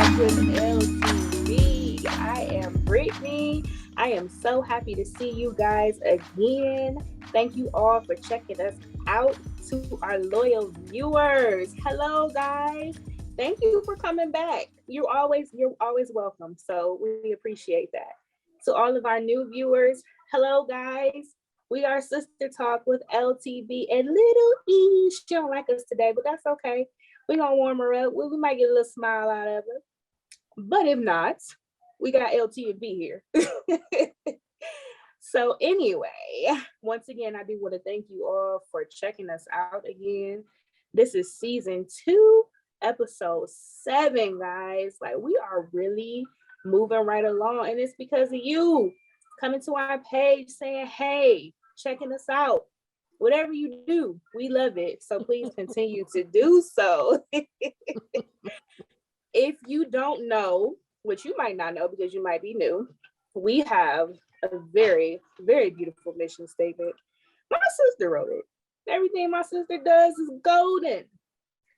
Talk with LTB. I am Brittany. I am so happy to see you guys again. Thank you all for checking us out. To our loyal viewers, hello guys. Thank you for coming back. You're always welcome. So we appreciate that. To all of our new viewers, hello guys. We are Sister Talk with LTB and Little E. She don't like us today, but that's okay. We're gonna warm her up. We might get a little smile out of her. But if not, we got LTB here. So anyway, once again, I do want to thank you all for checking us out again. This is season 2, episode 7, guys. Like, we are really moving right along, and it's because of you coming to our page saying, hey, checking us out. Whatever you do, we love it. So please continue to do so. If you don't know, which you might not know because you might be new, we have a very, very beautiful mission statement. My sister wrote it. Everything my sister does is golden.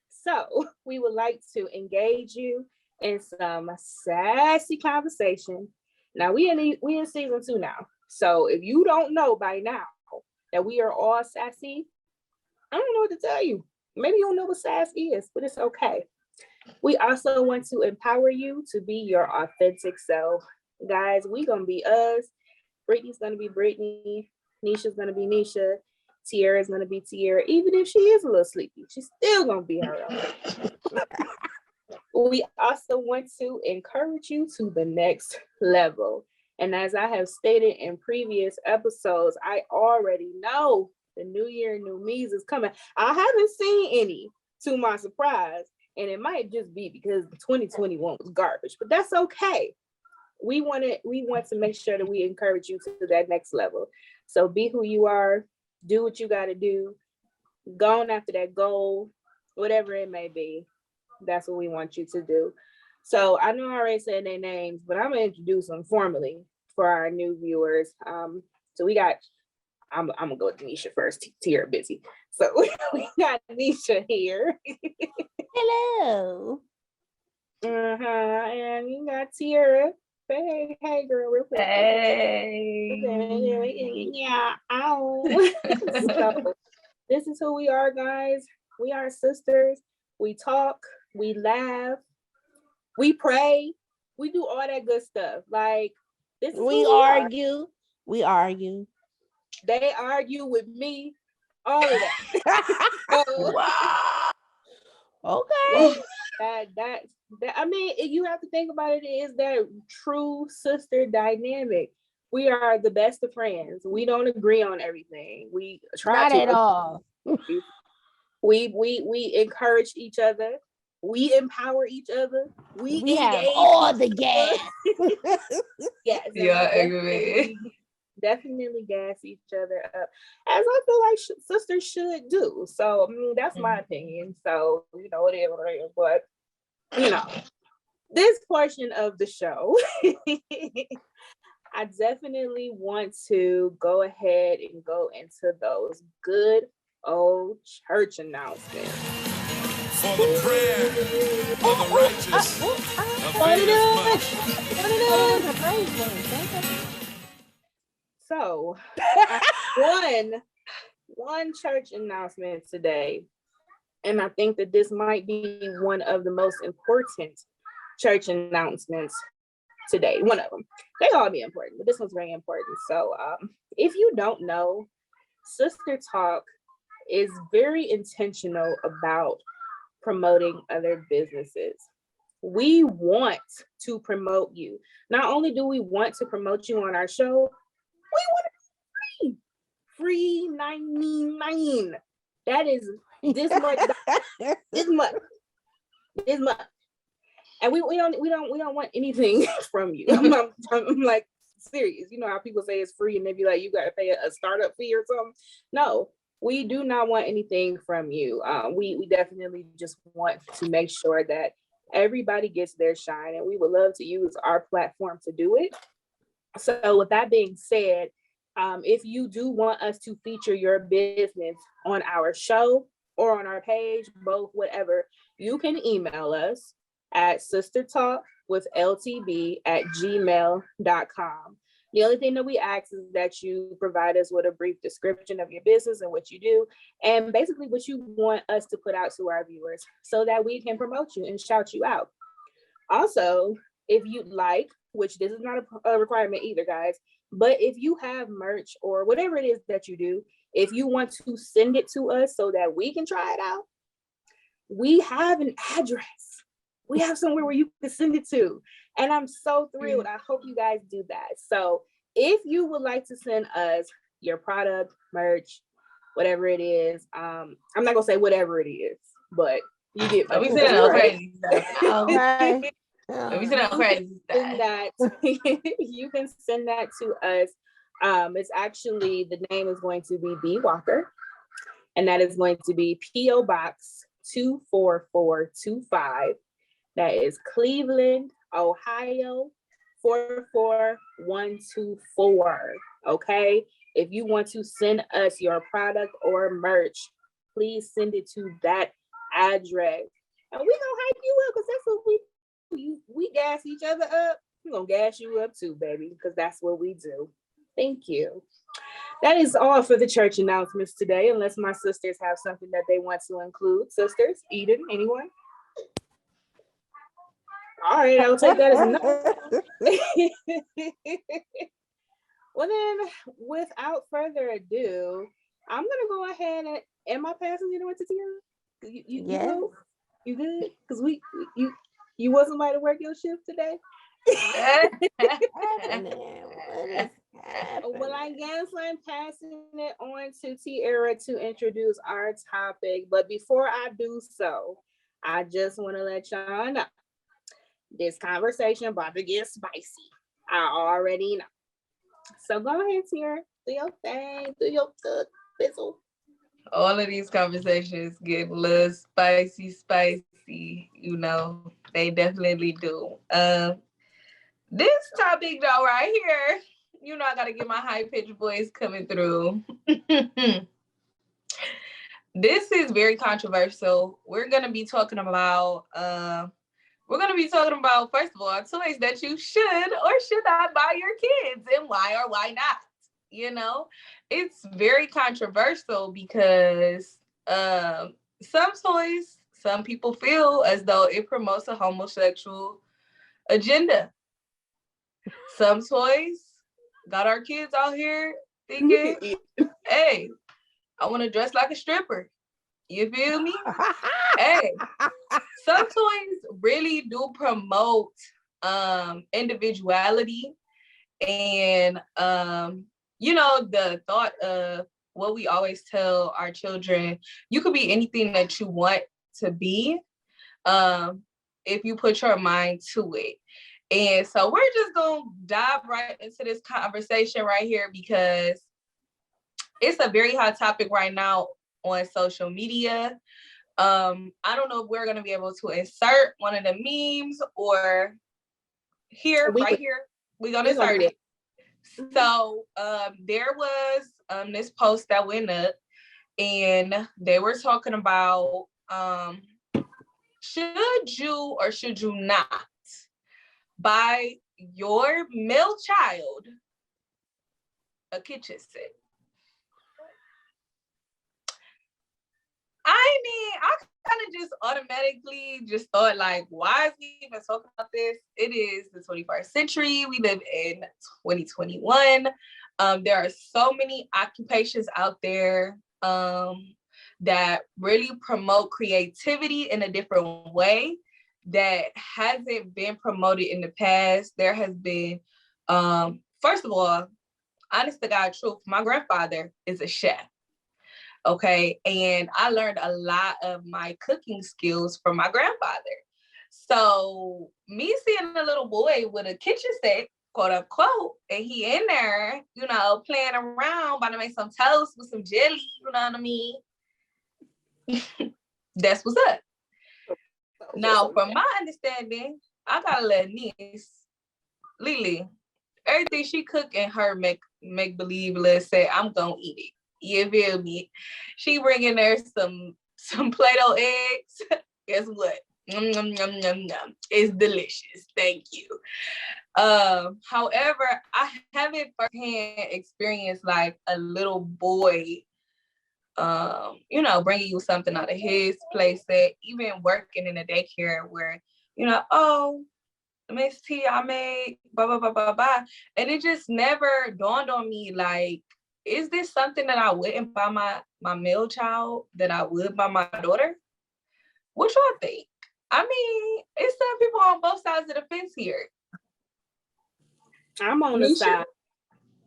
So we would like to engage you in some sassy conversation. Now we in season 2 now. So if you don't know by now that we are all sassy, I don't know what to tell you. Maybe you don't know what sass is, but it's okay. We also want to empower you to be your authentic self. Guys, we gonna be us. Brittany's gonna be Brittany. Nisha's gonna be Nisha. Tiara's gonna be Tiara. Even if she is a little sleepy, she's still gonna be her own. We also want to encourage you to the next level. And as I have stated in previous episodes, I already know the new year, new me's is coming. I haven't seen any, to my surprise. And it might just be because 2021 was garbage, but that's okay. We want to make sure that we encourage you to that next level. So be who you are, do what you got to do, go on after that goal, whatever it may be. That's what we want you to do. So I know I already said their names, but I'm gonna introduce them formally for our new viewers. So we got, I'm gonna go with Nisha first. Tiara busy, so we got Nisha here. Hello. And you got Tiara. Hey, girl, real quick. Hey. Yeah. Ow. So this is who we are, guys. We are sisters. We talk. We laugh. We pray. We do all that good stuff. Like, this is We argue. We argue. They argue with me. All of that. So, Wow. Okay. that I mean, you have to think about it, is that true sister dynamic. We are the best of friends. We don't agree on everything. We try Not to at all. we encourage each other. We empower each other. We have all the gas. Yes. Yeah, I agree. Definitely gas each other up, as I feel like sisters should do. So, I mean, that's my opinion. So, whatever it is. But, this portion of the show, I definitely want to go ahead and go into those good old church announcements. For the prayer of the righteous availeth much. So, one church announcement today, and I think that this might be one of the most important church announcements today. One of them. They all be important, but this one's very important. So, if you don't know, Sister Talk is very intentional about promoting other businesses. We want to promote you. Not only do we want to promote you on our show, we want it free 99. That is this much. This much. And we don't want anything from you. I'm like, serious. You know how people say it's free and they be like, you got to pay a startup fee or something. No, we do not want anything from you. We definitely just want to make sure that everybody gets their shine, and we would love to use our platform to do it. So with that being said, if you do want us to feature your business on our show or on our page, both, whatever, you can email us at sistertalkwithltb@gmail.com. The only thing that we ask is that you provide us with a brief description of your business and what you do, and basically what you want us to put out to our viewers so that we can promote you and shout you out. Also, if you'd like, which this is not a requirement either, guys, but if you have merch or whatever it is that you do, if you want to send it to us so that we can try it out, we have an address. We have somewhere where you can send it to. And I'm so thrilled. I hope you guys do that. So if you would like to send us your product, merch, whatever it is, I'm not gonna say whatever it is, but you get Let me send it crazy stuff. Okay. Let me send it crazy stuff. You can send that to us. It's actually, the name is going to be B Walker, and that is going to be P.O. Box 24425. That is Cleveland, Ohio 44124. Okay. If you want to send us your product or merch, please send it to that address. And we're gonna hype you up because that's what we do. We gas each other up. We're gonna gas you up too, baby, because that's what we do. Thank you. That is all for the church announcements today, unless my sisters have something that they want to include. Sisters, Eden, anyone? All right, I'll take that as a no. Well then, without further ado, I'm gonna go ahead and am I passing it on to Tiara? You Yes. know? You good? Because you want somebody to work your shift today? Well, I guess I'm passing it on to Tiara to introduce our topic. But before I do so, I just want to let y'all know this conversation about to get spicy. I already know. So go ahead, Tiara. Do your thing. Do your good fizzle. All of these conversations get a little spicy. You know, they definitely do. This topic though, right here, you know, I gotta get my high-pitched voice coming through. This is very controversial. We're gonna be talking about first of all, toys that you should or should not buy your kids, and why or why not. You know, it's very controversial because some toys, some people feel as though it promotes a homosexual agenda. Some toys got our kids out here thinking, hey, I want to dress like a stripper. You feel me? Hey, some toys really do promote individuality and you know, the thought of what we always tell our children, you could be anything that you want to be if you put your mind to it. And so we're just going to dive right into this conversation right here because it's a very hot topic right now on social media. I don't know if we're going to be able to insert one of the memes or here, right here, we're going to insert it. So there was this post that went up and they were talking about should you or should you not buy your male child a kitchen set? I mean, I kind of just automatically just thought like, why is we even talking about this? It is the 21st century. We live in 2021. There are so many occupations out there that really promote creativity in a different way that hasn't been promoted in the past. There has been, first of all, honest to God truth, my grandfather is a chef. Okay. And I learned a lot of my cooking skills from my grandfather. So me seeing a little boy with a kitchen set, quote unquote, and he in there, you know, playing around, about to make some toast with some jelly, you know what I mean? That's what's up. Now, from my understanding, I got a little niece, Lily. Everything she cook and her make believe, let's say, I'm gonna eat it. You feel me? She bring in there some Play-Doh eggs. Guess what? It's delicious. Thank you. However, I haven't firsthand experienced like a little boy, bringing you something out of his place, that even working in a daycare where, oh, Miss T, I made blah, blah, blah, blah, blah. And it just never dawned on me, like, is this something that I wouldn't buy my male child that I would buy my daughter? What y'all think? I mean, it's some people on both sides of the fence here. I'm on the side.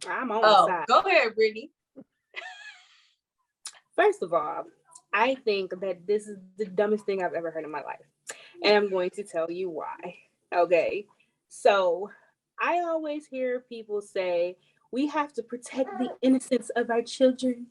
The side. Go ahead, Brittany. First of all, I think that this is the dumbest thing I've ever heard in my life. And I'm going to tell you why. Okay. So I always hear people say, we have to protect the innocence of our children.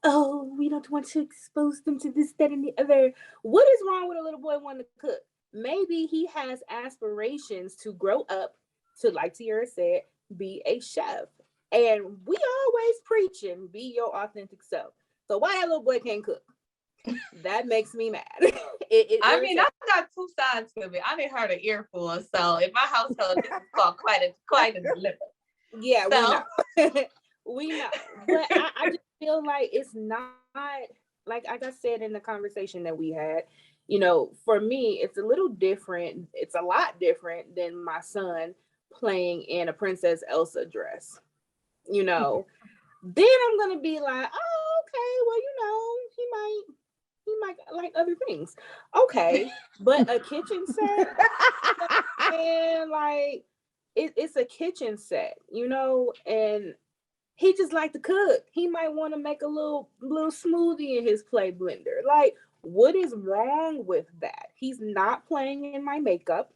Oh, we don't want to expose them to this, that, and the other. What is wrong with a little boy wanting to cook? Maybe he has aspirations to grow up to, like Tiara said, be a chef. And we always preaching, be your authentic self. So why that little boy can't cook? That makes me mad. I got two sides of it. I didn't heard an earful, so in my household, this is called quite a dilemma. Yeah, so. We know. But I just feel like it's not, like I said in the conversation that we had, for me, it's a little different. It's a lot different than my son playing in a Princess Elsa dress. Then I'm going to be like, oh, okay, well, he might like other things. Okay. But a kitchen set, and like, it's a kitchen set, and he just like to cook. He might want to make a little smoothie in his play blender. Like, what is wrong with that? He's not playing in my makeup.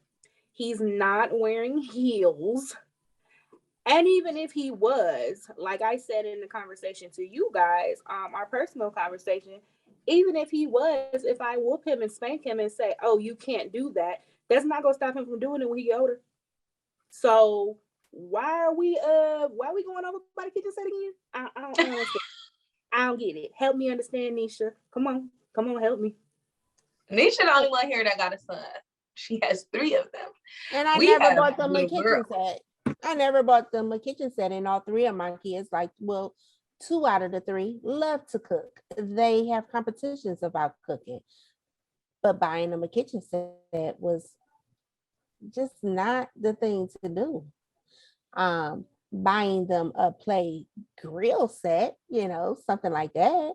He's not wearing heels. And even if he was, like I said in the conversation to you guys, our personal conversation, even if he was, if I whoop him and spank him and say, oh, you can't do that, that's not gonna stop him from doing it when he get older. So why are we going over by the kitchen set again? I don't understand. I don't get it. Help me understand, Nisha. Come on, help me. Nisha the only one here that got a son. She has 3 of them. And I never bought them a kitchen set. I never bought them a kitchen set, and all 3 of my kids, 2 out of the 3 love to cook. They have competitions about cooking, but buying them a kitchen set was just not the thing to do. Buying them a play grill set, something like that,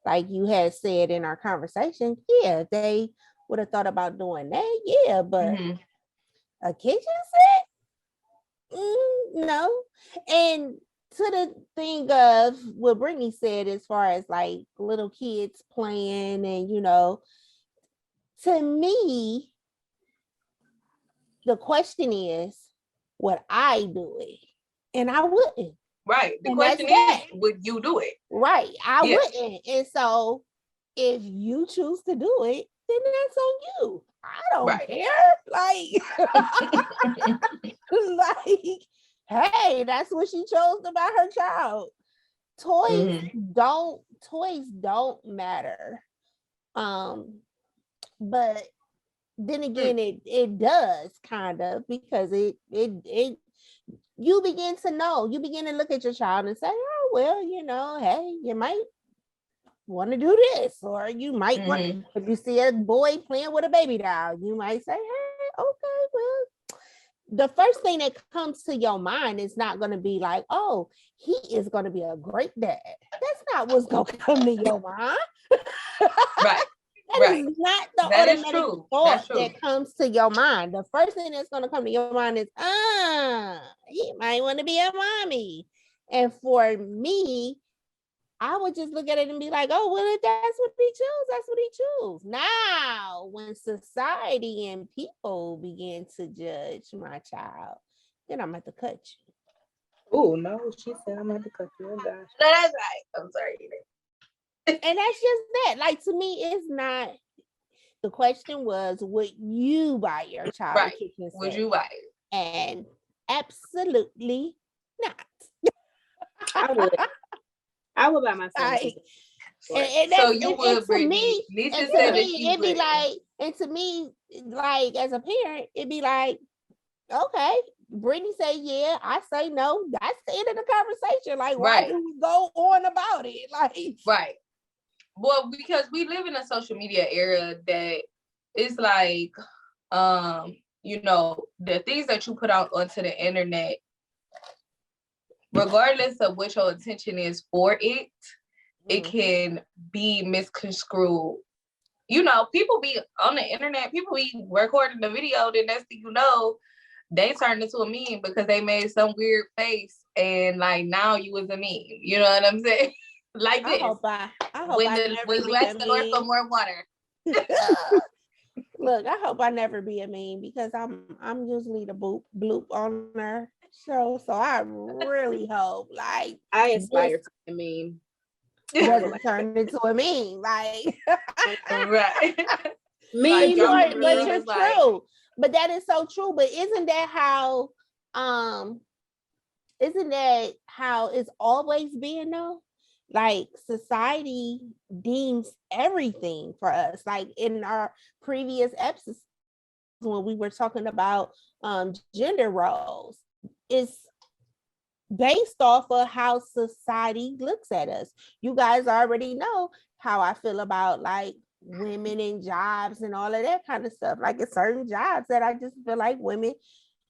like you had said in our conversation, yeah, they would have thought about doing that, yeah, but a kitchen set, no. And to the thing of what Brittany said, as far as like little kids playing, and to me, the question is, would I do it? And I wouldn't. Right. The question is, would you do it? Right. I wouldn't. And so if you choose to do it, then that's on you. I don't care. Like, hey, that's what she chose to buy her child. Toys don't matter. But then again, it does kind of, because it you begin to look at your child and say, oh, well, hey, you might want to do this, or you might want, if you see a boy playing with a baby doll, you might say, hey, okay, well, the first thing that comes to your mind is not going to be like, oh, he is going to be a great dad. That's not what's going to come to your mind. Right. That is not the automatic thought that comes to your mind. The first thing that's going to come to your mind is, he might want to be a mommy. And for me, I would just look at it and be like, oh, well, if that's what he chooses, that's what he chooses. Now, when society and people begin to judge my child, then I'm going to cut you. Oh, no, she said I'm going to cut you. Oh, gosh. No, that's right. I'm sorry. And that's just that. Like, to me, it's not. The question was, would you buy your child a kitchen set? Would you buy it? And absolutely not. I would buy myself. And so you would, Brittany. It'd be like, And to me, like as a parent, it'd be like, okay, Brittany say yeah, I say no. That's the end of the conversation. Like, why do we go on about it? Like, Well, because we live in a social media era that is like, you know, the things that you put out onto the internet, regardless of what your intention is for it, it can be misconstrued. You know, people be on the internet, people be recording the video, then next thing you know, they turned into a meme because they made some weird face and like now you was a meme. You know what I'm saying? Like this. I hope I never when be you a ask the Lord for meme. more water. Look, I hope I never be a meme because I'm usually the bloop on our show. So I really hope like I aspire to be a meme. Doesn't turn into a meme. Like right. Meme, but you're true. But that is so true. But isn't that how it's always been though? Like society deems everything for us. Like in our previous episodes when we were talking about gender roles, it's based off of how society looks at us. You guys already know how I feel about like women in jobs and all of that kind of stuff. Like it's certain jobs that I just feel like women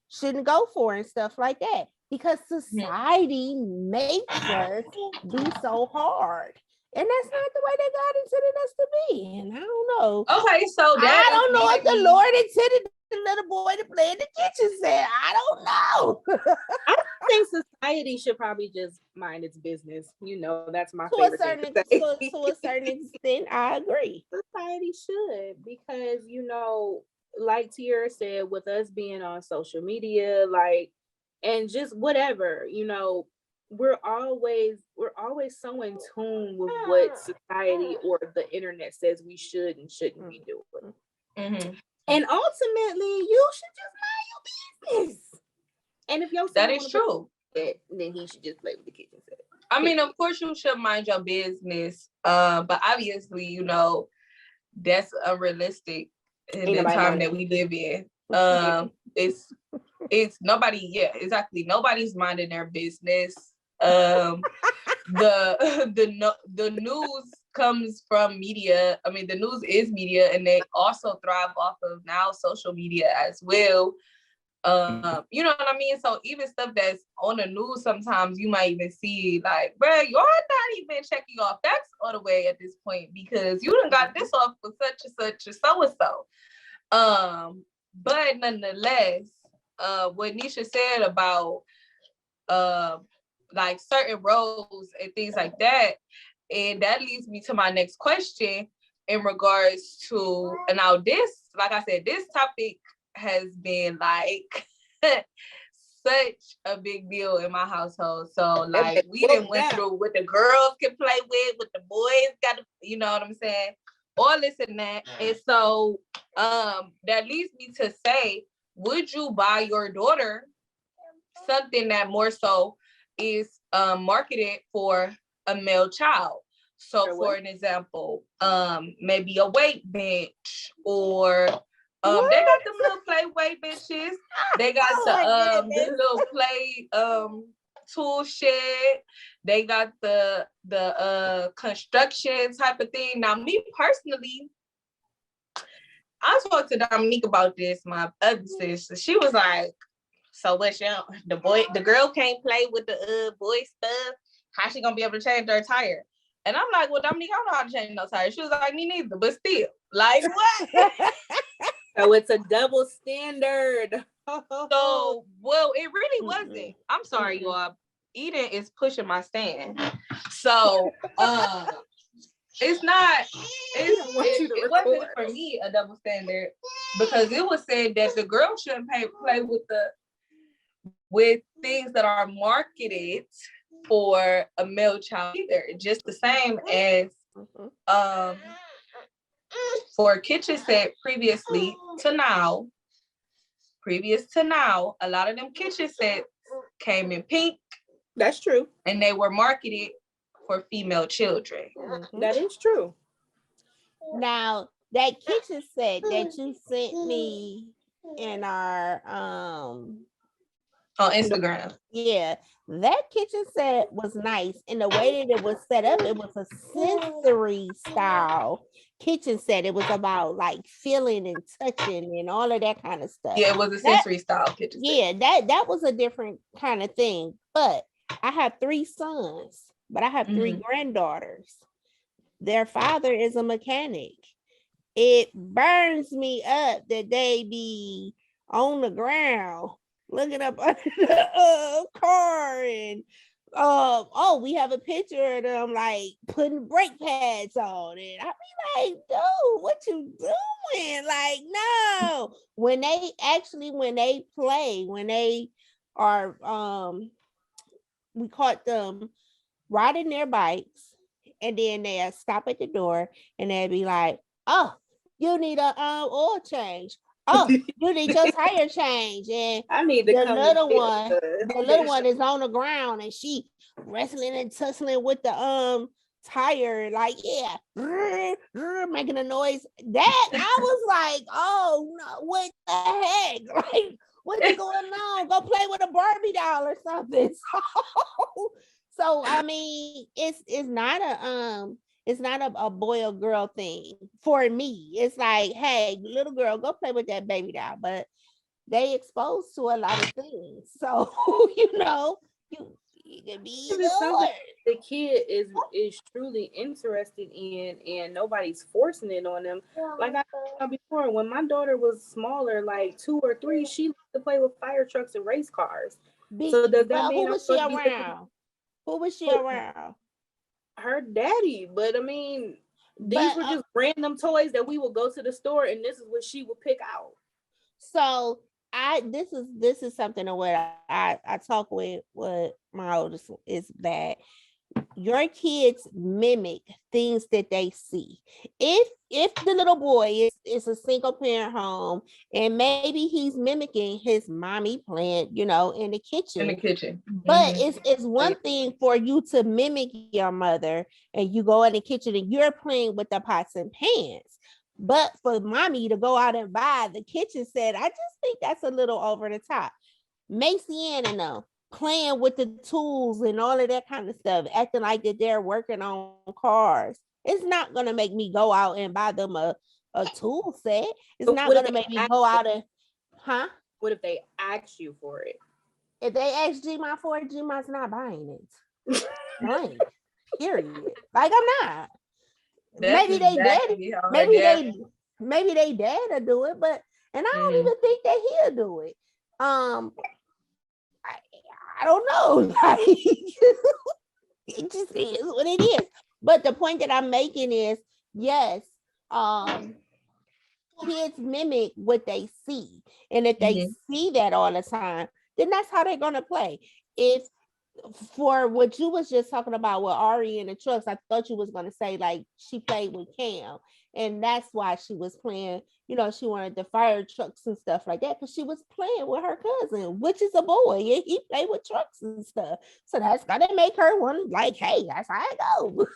shouldn't go for and stuff like that because society makes us be so hard. And that's not the way that God intended us to be. And I don't know. Okay, so I don't know if the Lord intended the little boy to play in the kitchen set. I don't know. I think society should probably just mind its business. You know, that's my to favorite a certain thing to say. to a certain extent, I agree. Society should, because you know, like Tiara said, with us being on social media, like, and just whatever, you know, we're always so in tune with what society or the internet says we should and shouldn't be doing. And ultimately, you should just mind your business. And if your son that is true, then he should just play with the kitchen set. I mean, of course you should mind your business, but obviously, you know, that's unrealistic in the time that we live in. It's nobody, yeah, exactly. Nobody's minding their business. The news comes from media. I mean, the news is media, and they also thrive off of now social media as well. You know what I mean? So even stuff that's on the news, sometimes you might even see like, bro, you're not even checking off facts all the way at this point because you done got this off for such and such or so and so. But nonetheless, what Nisha said about like certain roles and things like that, and that leads me to my next question in regards to, and now this, like I said, this topic has been like such a big deal in my household. So like we done went through what the girls can play with, what the boys got to, you know what I'm saying? All this and that. And so that leads me to say, would you buy your daughter something that more so is marketed for a male child? So for an example, maybe a weight bench, or they got them little play weight benches. They got the little play tool shed. They got the construction type of thing. Now, me personally, I talked to Dominique about this, my other sister. She was like, so what's the girl can't play with the boy stuff? How she gonna be able to change her tire? And I'm like, well, Dominique, I don't know how to change no tire. She was like, me neither, but still, like what? So it's a double standard. So, well, it really wasn't. I'm sorry, y'all. Eden is pushing my stand. So, it's not. It wasn't for me a double standard because it was said that the girl shouldn't play with things that are marketed for a male child either. Just the same as for a kitchen set previous to now, a lot of them kitchen sets came in pink. That's true. And they were marketed for female children. That is true. Now, that kitchen set that you sent me in our on Instagram. Yeah, that kitchen set was nice. And the way that it was set up, it was a sensory style kitchen set. It was about like feeling and touching and all of that kind of stuff. Yeah, it was a sensory style kitchen set. Yeah, that was a different kind of thing. But I have 3 sons, but I have 3 granddaughters. Their father is a mechanic. It burns me up that they be on the ground looking up under the car and we have a picture of them like putting brake pads on it. I be like, dude, what you doing? Like, no. When they play, when they are we caught them riding their bikes, and then they'll stop at the door and they'll be like, oh, you need a oil change. Oh, you need your tire change. And I need to the come little and one is on the ground and she wrestling and tussling with the tire, like, yeah, making a noise. That I was like, oh no, what the heck? Like, what's going on? Go play with a Barbie doll or something. So I mean, it's not a boy or girl thing for me. It's like, hey, little girl, go play with that baby doll. But they exposed to a lot of things. So, you can be the kid is truly interested in, and nobody's forcing it on them. Like I said before, when my daughter was smaller, like 2 or 3, she liked to play with fire trucks and race cars. So does that mean who was she around? Who was she around? Her daddy. But I mean, these were just random toys that we would go to the store and this is what she would pick out. So this is something that what I talk with my oldest is that your kids mimic things that they see. If the little boy is a single parent home and maybe he's mimicking his mommy playing, in the kitchen. But it's one thing for you to mimic your mother and you go in the kitchen and you're playing with the pots and pans. But for mommy to go out and buy the kitchen set, I just think that's a little over the top. Macy Ann and them playing with the tools and all of that kind of stuff, acting like that they're working on cars. It's not gonna make me go out and buy them a tool set. It's not gonna make me go out and What if they ask you for it? If they ask Gma for it, Gma's not buying it. Blank. Period. Like, I'm not. Maybe they daddy, maybe they dad will do it, but I don't even think that he'll do it. I don't know. Like, it just is what it is. But the point that I'm making is, yes, kids mimic what they see, and if they see that all the time, then that's how they're gonna play. If for what you was just talking about with Ari and the trucks, I thought you was going to say like she played with Cam and that's why she was playing, she wanted the fire trucks and stuff like that because she was playing with her cousin, which is a boy, and he played with trucks and stuff. So that's going to make her one like, hey, that's how I go.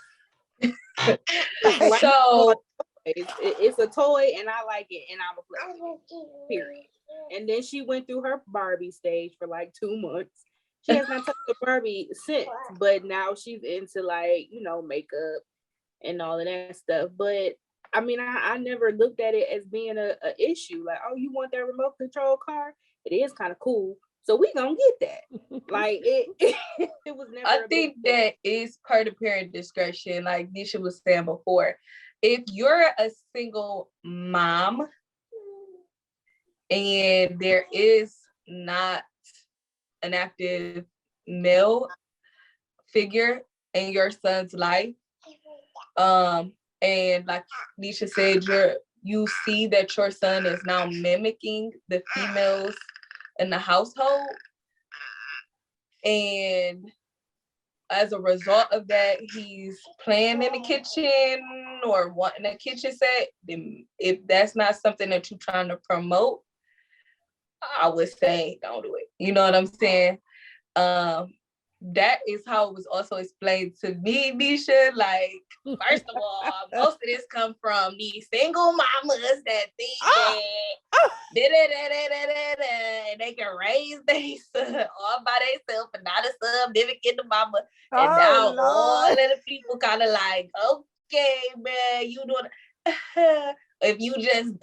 So it's a toy and I like it and I'm a play. Period. And then she went through her Barbie stage for like 2 months. She has not touched the Barbie since, but now she's into like, makeup and all of that stuff. But I mean, I never looked at it as being a issue. Like, oh, you want that remote control car? It is kind of cool. So we gonna get that. Like it was never. I think that is part of parent discretion, like Nisha was saying before. If you're a single mom and there is not an active male figure in your son's life, and like Nisha said, you see that your son is now mimicking the females in the household, and as a result of that, he's playing in the kitchen or wanting a kitchen set. Then if that's not something that you're trying to promote, I would say don't do it. You know what I'm saying? that is how it was also explained to me, Nisha. Like, first of all, most of this come from these single mamas that think that and they can raise their son all by themselves and not a significant mama. And now all of the people kind of like, okay, man, you doing if you just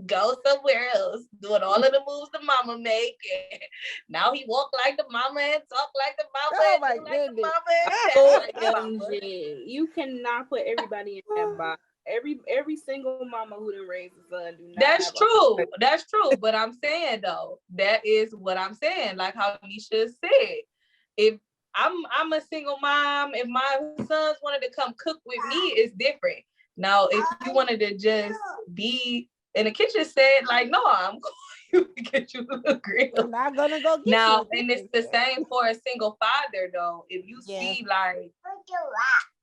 go somewhere else, doing all of the moves the mama make, and now he walk like the mama and talk like the mama Oh and my do like the goodness. mama and sound like the mama. OMG. You cannot put everybody in that box. Every single mama who done raised a son do not. That's true. That's true. But I'm saying though, that is what I'm saying. Like how Nisha said, if I'm a single mom, if my sons wanted to come cook with me, it's different. Now, if you wanted to just be in the kitchen set, like, no, I'm going to get you a grill. I'm not gonna go get now, you. and it's the same for a single father, though. If you see, like,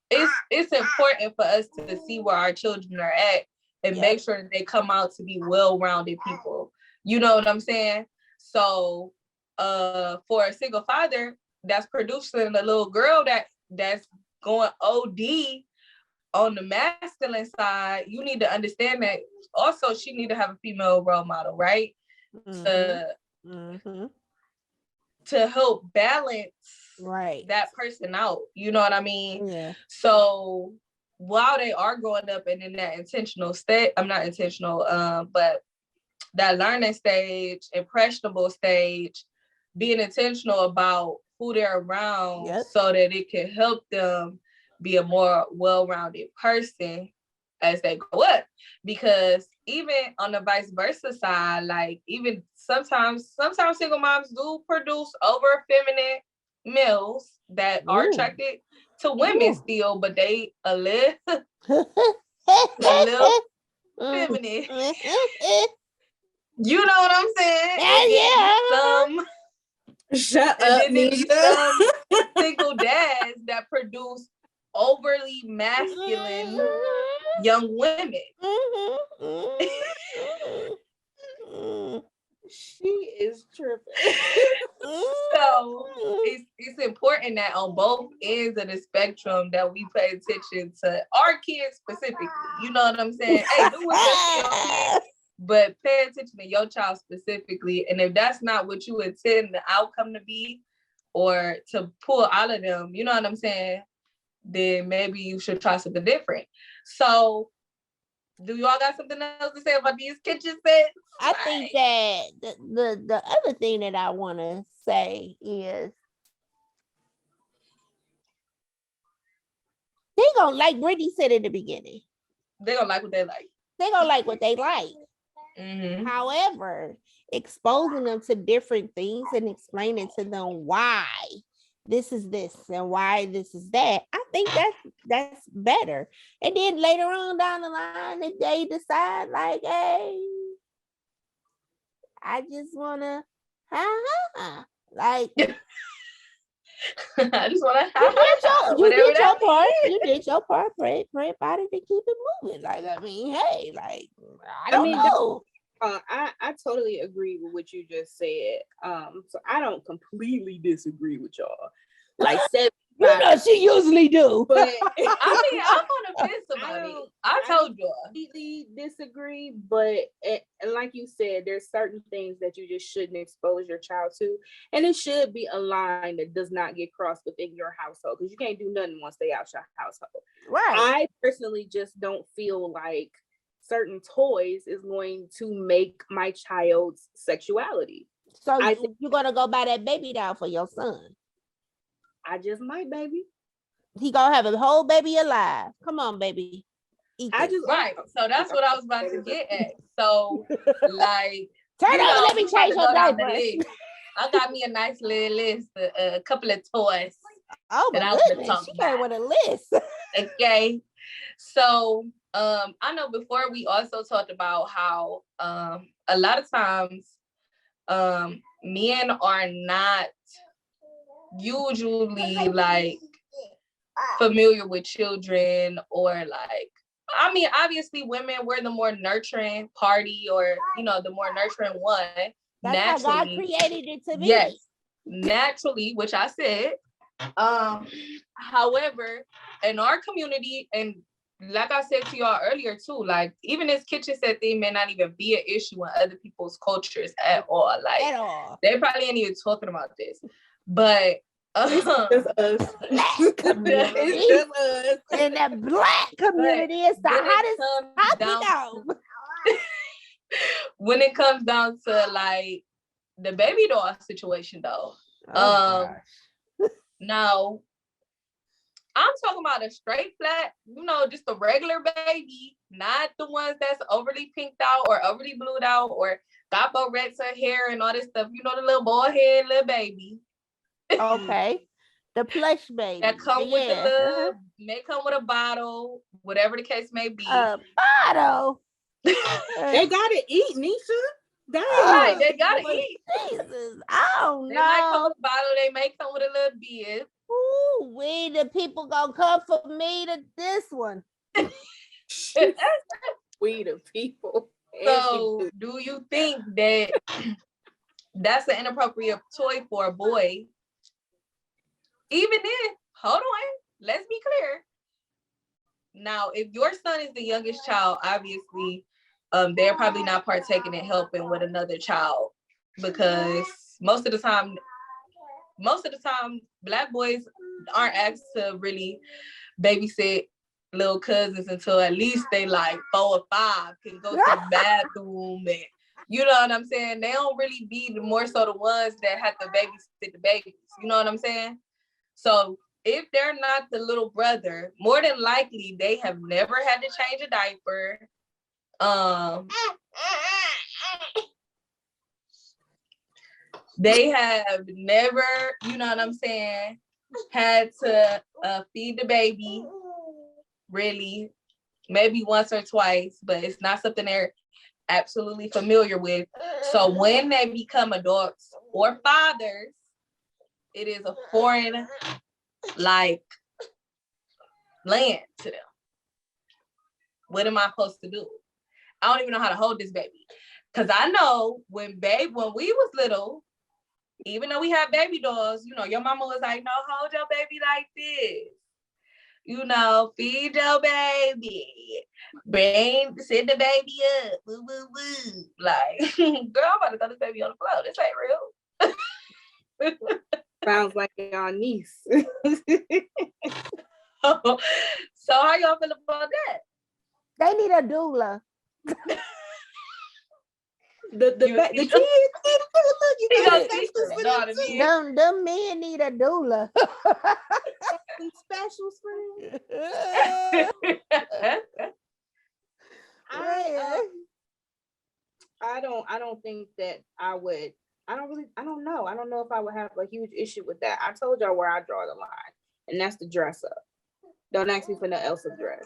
it's important for us to see where our children are at and make sure that they come out to be well-rounded people. You know what I'm saying? So, for a single father that's producing a little girl that's going OD on the masculine side, you need to understand that also she need to have a female role model, right? To help balance that person out. You know what I mean? Yeah. So while they are growing up and in that intentional state, I'm not intentional, but that learning stage, impressionable stage, being intentional about who they're around so that it can help them be a more well-rounded person as they grow up. Because even on the vice versa side, like even sometimes single moms do produce over feminine males that are attracted to women still, but they a little feminine. You know what I'm saying? Shut and up, then there be some single dads that produce overly masculine young women. She is tripping. So it's important that on both ends of the spectrum that we pay attention to our kids specifically. You know what I'm saying? Hey, do what's best for your kids, but pay attention to your child specifically. And if that's not what you intend the outcome to be or to pull out of them, you know what I'm saying? Then maybe you should try something different. So do you all got something else to say about these kitchen sets? I think that the other thing that I want to say is they gonna, like Brittany said in the beginning, they gonna like what they like. They gonna like what they like. Mm-hmm. However, exposing them to different things and explaining to them why this is this and why this is that, I think that's better. And then later on down the line, if they decide like, hey, I just wanna like I just wanna you did your part. You did your part. Pray about it and keep it moving. Like, I mean, hey, like, I don't know. I totally agree with what you just said. So I don't completely disagree with y'all. Like, you know she usually do. But I mean, I'm on the fence about it. I told you. I completely disagree, but and like you said, there's certain things that you just shouldn't expose your child to, and it should be a line that does not get crossed within your household, because you can't do nothing once they out your household. Right. I personally just don't feel like certain toys is going to make my child's sexuality. So you're gonna go buy that baby doll for your son? I just might, baby. He gonna have a whole baby alive. Come on, baby. Right. So that's what I was about to get at. So like, turn over, let me change your diaper. I got me a nice little list, a couple of toys. Oh my goodness, she came with a list. Okay. So I know before we also talked about how a lot of times men are not usually like familiar with children, or like, I mean, obviously women, we're the more nurturing party, or you know, the more nurturing one. That's how God created it to be. Yes, naturally, which I said, However, in our community, and like I said to y'all earlier too, like even this kitchen set thing may not even be an issue in other people's cultures at all. Like they probably ain't even talking about this. But it's just us. Black community. It's just us. And that black community is the hottest topic out. When it comes down to like the baby doll situation though. Now I'm talking about a straight flat, just a regular baby, not the ones that's overly pinked out or overly blued out or got barrettes her hair and all this stuff. The little bald head little baby. Okay. The plush baby. That come with the little, may come with a bottle, whatever the case may be. A bottle. They gotta eat, Nisha. Right, they gotta eat. Jesus. Oh no. They might come with a bottle, they may come with a little bib. Ooh, we the people gonna come for me to this one. We the people. So do you think that that's an inappropriate toy for a boy? Even then, hold on, let's be clear. Now, if your son is the youngest child, obviously, they're probably not partaking in helping with another child because most of the time, Black boys aren't asked to really babysit little cousins until at least they like 4 or 5 can go to the bathroom and you know what I'm saying? They don't really be more so the ones that have to babysit the babies. You know what I'm saying? So if they're not the little brother, more than likely they have never had to change a diaper. They have never, you know what I'm saying, had to feed the baby, really, maybe once or twice, but it's not something they're absolutely familiar with. So when they become adults or fathers, it is a foreign, like, land to them. What am I supposed to do? I don't even know how to hold this baby. Because I know when we was little, even though we had baby dolls, your mama was like, no, hold your baby like this. Feed your baby. Sit the baby up. Woo, woo, woo. Like, girl, I'm about to throw this baby on the floor. This ain't real. Sounds like your niece. So how y'all feel about that? They need a doula. The kids, them men need a doula. Special friend. I don't think that I would. I don't know. I don't know if I would have a huge issue with that. I told y'all where I draw the line, and that's the dress up. Don't ask me for no Elsa dress.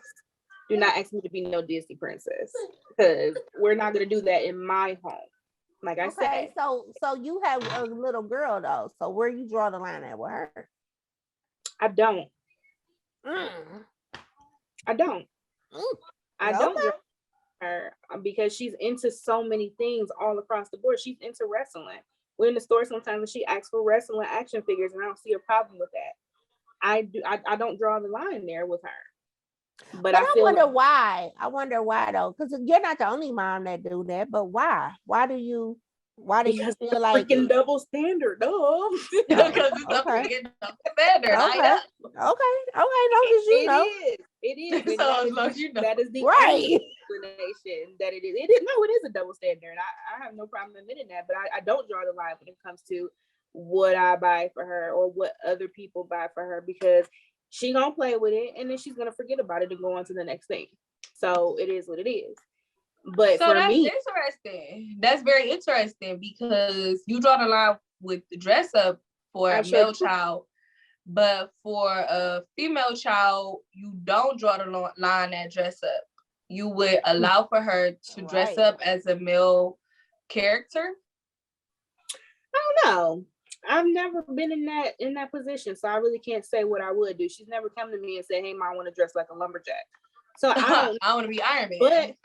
Do not ask me to be no Disney princess, because we're not gonna do that in my home. Like I said. So you have a little girl though. So where you draw the line at with her? I don't. I don't draw her because she's into so many things all across the board. She's into wrestling. We're in the store sometimes and she asks for wrestling action figures, and I don't see a problem with that. I don't draw the line there with her. But I wonder why. I wonder why though, because you're not the only mom that do that. But why? Why do you feel like freaking double standard? No, because it's up against standard. Okay. Long as you know. It is. So as long as you know. That is the right explanation that it is. It is a double standard. I have no problem admitting that, but I don't draw the line when it comes to what I buy for her or what other people buy for her, because she gonna play with it and then she's gonna forget about it and go on to the next thing. So it is what it is. But so for that's me, interesting. That's very interesting because you draw the line with the dress up for a male child, but for a female child, you don't draw the line at dress up. You would allow for her to dress up as a male character. I don't know. I've never been in that position, so I really can't say what I would do. She's never come to me and said, "Hey, Mom, I want to dress like a lumberjack." So I want to be Iron Man. But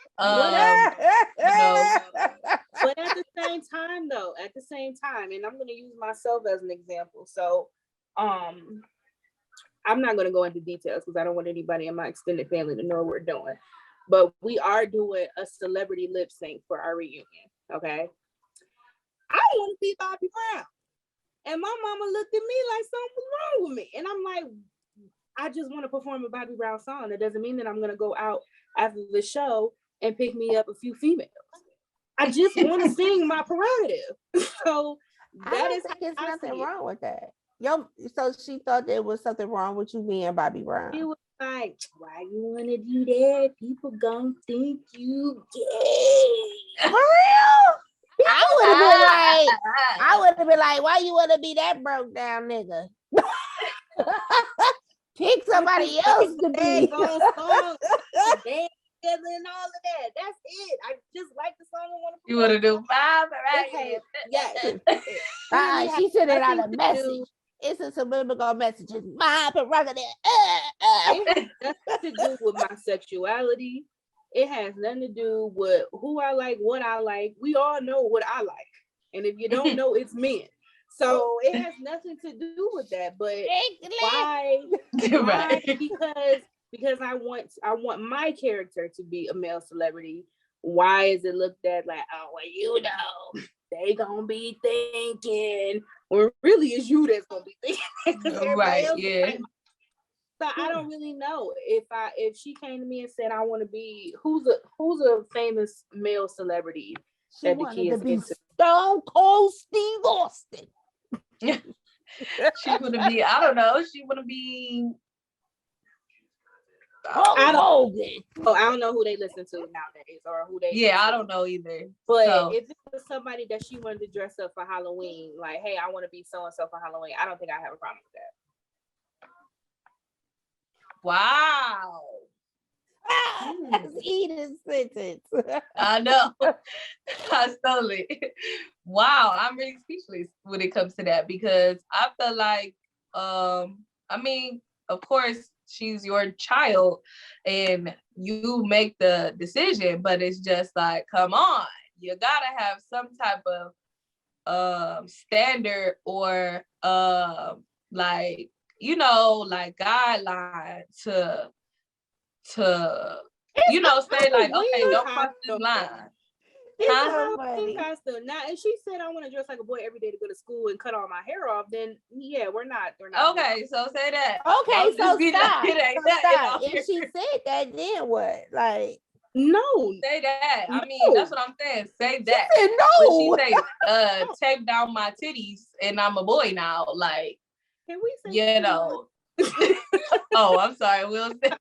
at the same time, and I'm going to use myself as an example. So, I'm not going to go into details because I don't want anybody in my extended family to know what we're doing. But we are doing a celebrity lip sync for our reunion. Okay. I want to see Bobby Brown. And my mama looked at me like something was wrong with me. And I'm like, I just want to perform a Bobby Brown song. That doesn't mean that I'm going to go out after the show and pick me up a few females. I just want to sing my prerogative. So I don't think there's nothing wrong with that. So she thought there was something wrong with you being Bobby Brown. She was like, why you want to do that? People gonna think you gay. For real? I would have been like, why you want to be that broke down nigga? Pick somebody else to be. And all of that. That's it. I just like the song. I want to. You want to do five, right? Okay. Yes. She sent it out a message. It's a subliminal messages. My prerogative. It has nothing to do with my sexuality. It has nothing to do with who I like, what I like. We all know what I like. And if you don't know, it's men. So it has nothing to do with that. But why? Right. Because I want my character to be a male celebrity. Why is it looked at like, oh, well, you know, they gonna be thinking, or really it's you that's gonna be thinking. Right, yeah. So I don't really know if she came to me and said I want to be who's a famous male celebrity that the kids be Stone Cold Steve Austin. She want to be, I don't know, she want to be I don't know who they listen to nowadays or who they. Yeah, I don't know either. But if it was somebody that she wanted to dress up for Halloween, like, hey, I want to be so and so for Halloween, I don't think I have a problem with that. Wow. That's Edith's sentence. I know. I stole it. Wow, I'm really speechless when it comes to that because I feel like, I mean, of course, she's your child and you make the decision, but it's just like, come on, you gotta have some type of standard or like, you know, like guideline to you know, say like, okay, don't cross this line. Now, if she said I want to dress like a boy every day to go to school and cut all my hair off, then yeah, we're not. Okay, so say that. Okay, so stop. Stop. If she said that, then what? Like, no. Say that. I mean, that's what I'm saying. Say that. She said no. When she say, tape down my titties and I'm a boy now. Like, can we say, you know? Oh, I'm sorry. We'll say.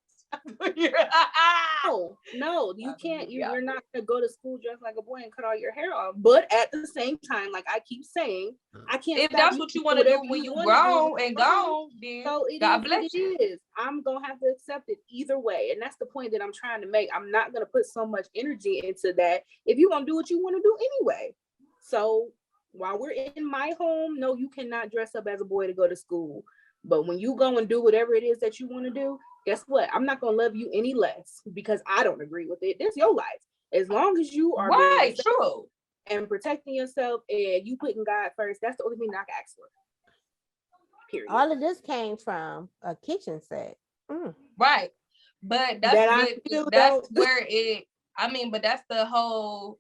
No, you can't. You're not gonna go to school dressed like a boy and cut all your hair off. But at the same time, like I keep saying, I can't. If that's what you want to do when you grown and gone, then so God bless you. I'm gonna have to accept it either way, and that's the point that I'm trying to make. I'm not gonna put so much energy into that if you're gonna do what you want to do anyway. So while we're in my home, no, you cannot dress up as a boy to go to school. But when you go and do whatever it is that you want to do, guess what? I'm not gonna love you any less because I don't agree with it. That's your life. As long as you are right, true, and protecting yourself and you putting God first, that's the only thing I can ask for. Period. All of this came from a kitchen set. Right. But that's where it, I mean, but that's the whole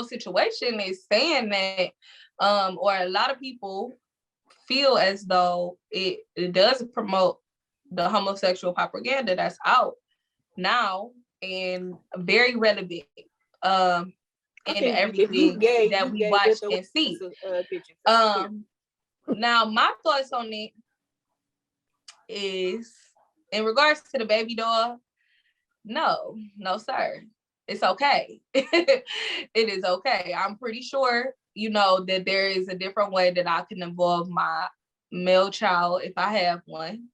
situation is saying that, or a lot of people feel as though it does promote the homosexual propaganda that's out now and very relevant in everything that we watch and see. Now my thoughts on it is in regards to the baby doll, no sir, it's okay. It is okay. I'm pretty sure you know that there is a different way that I can involve my male child if I have one.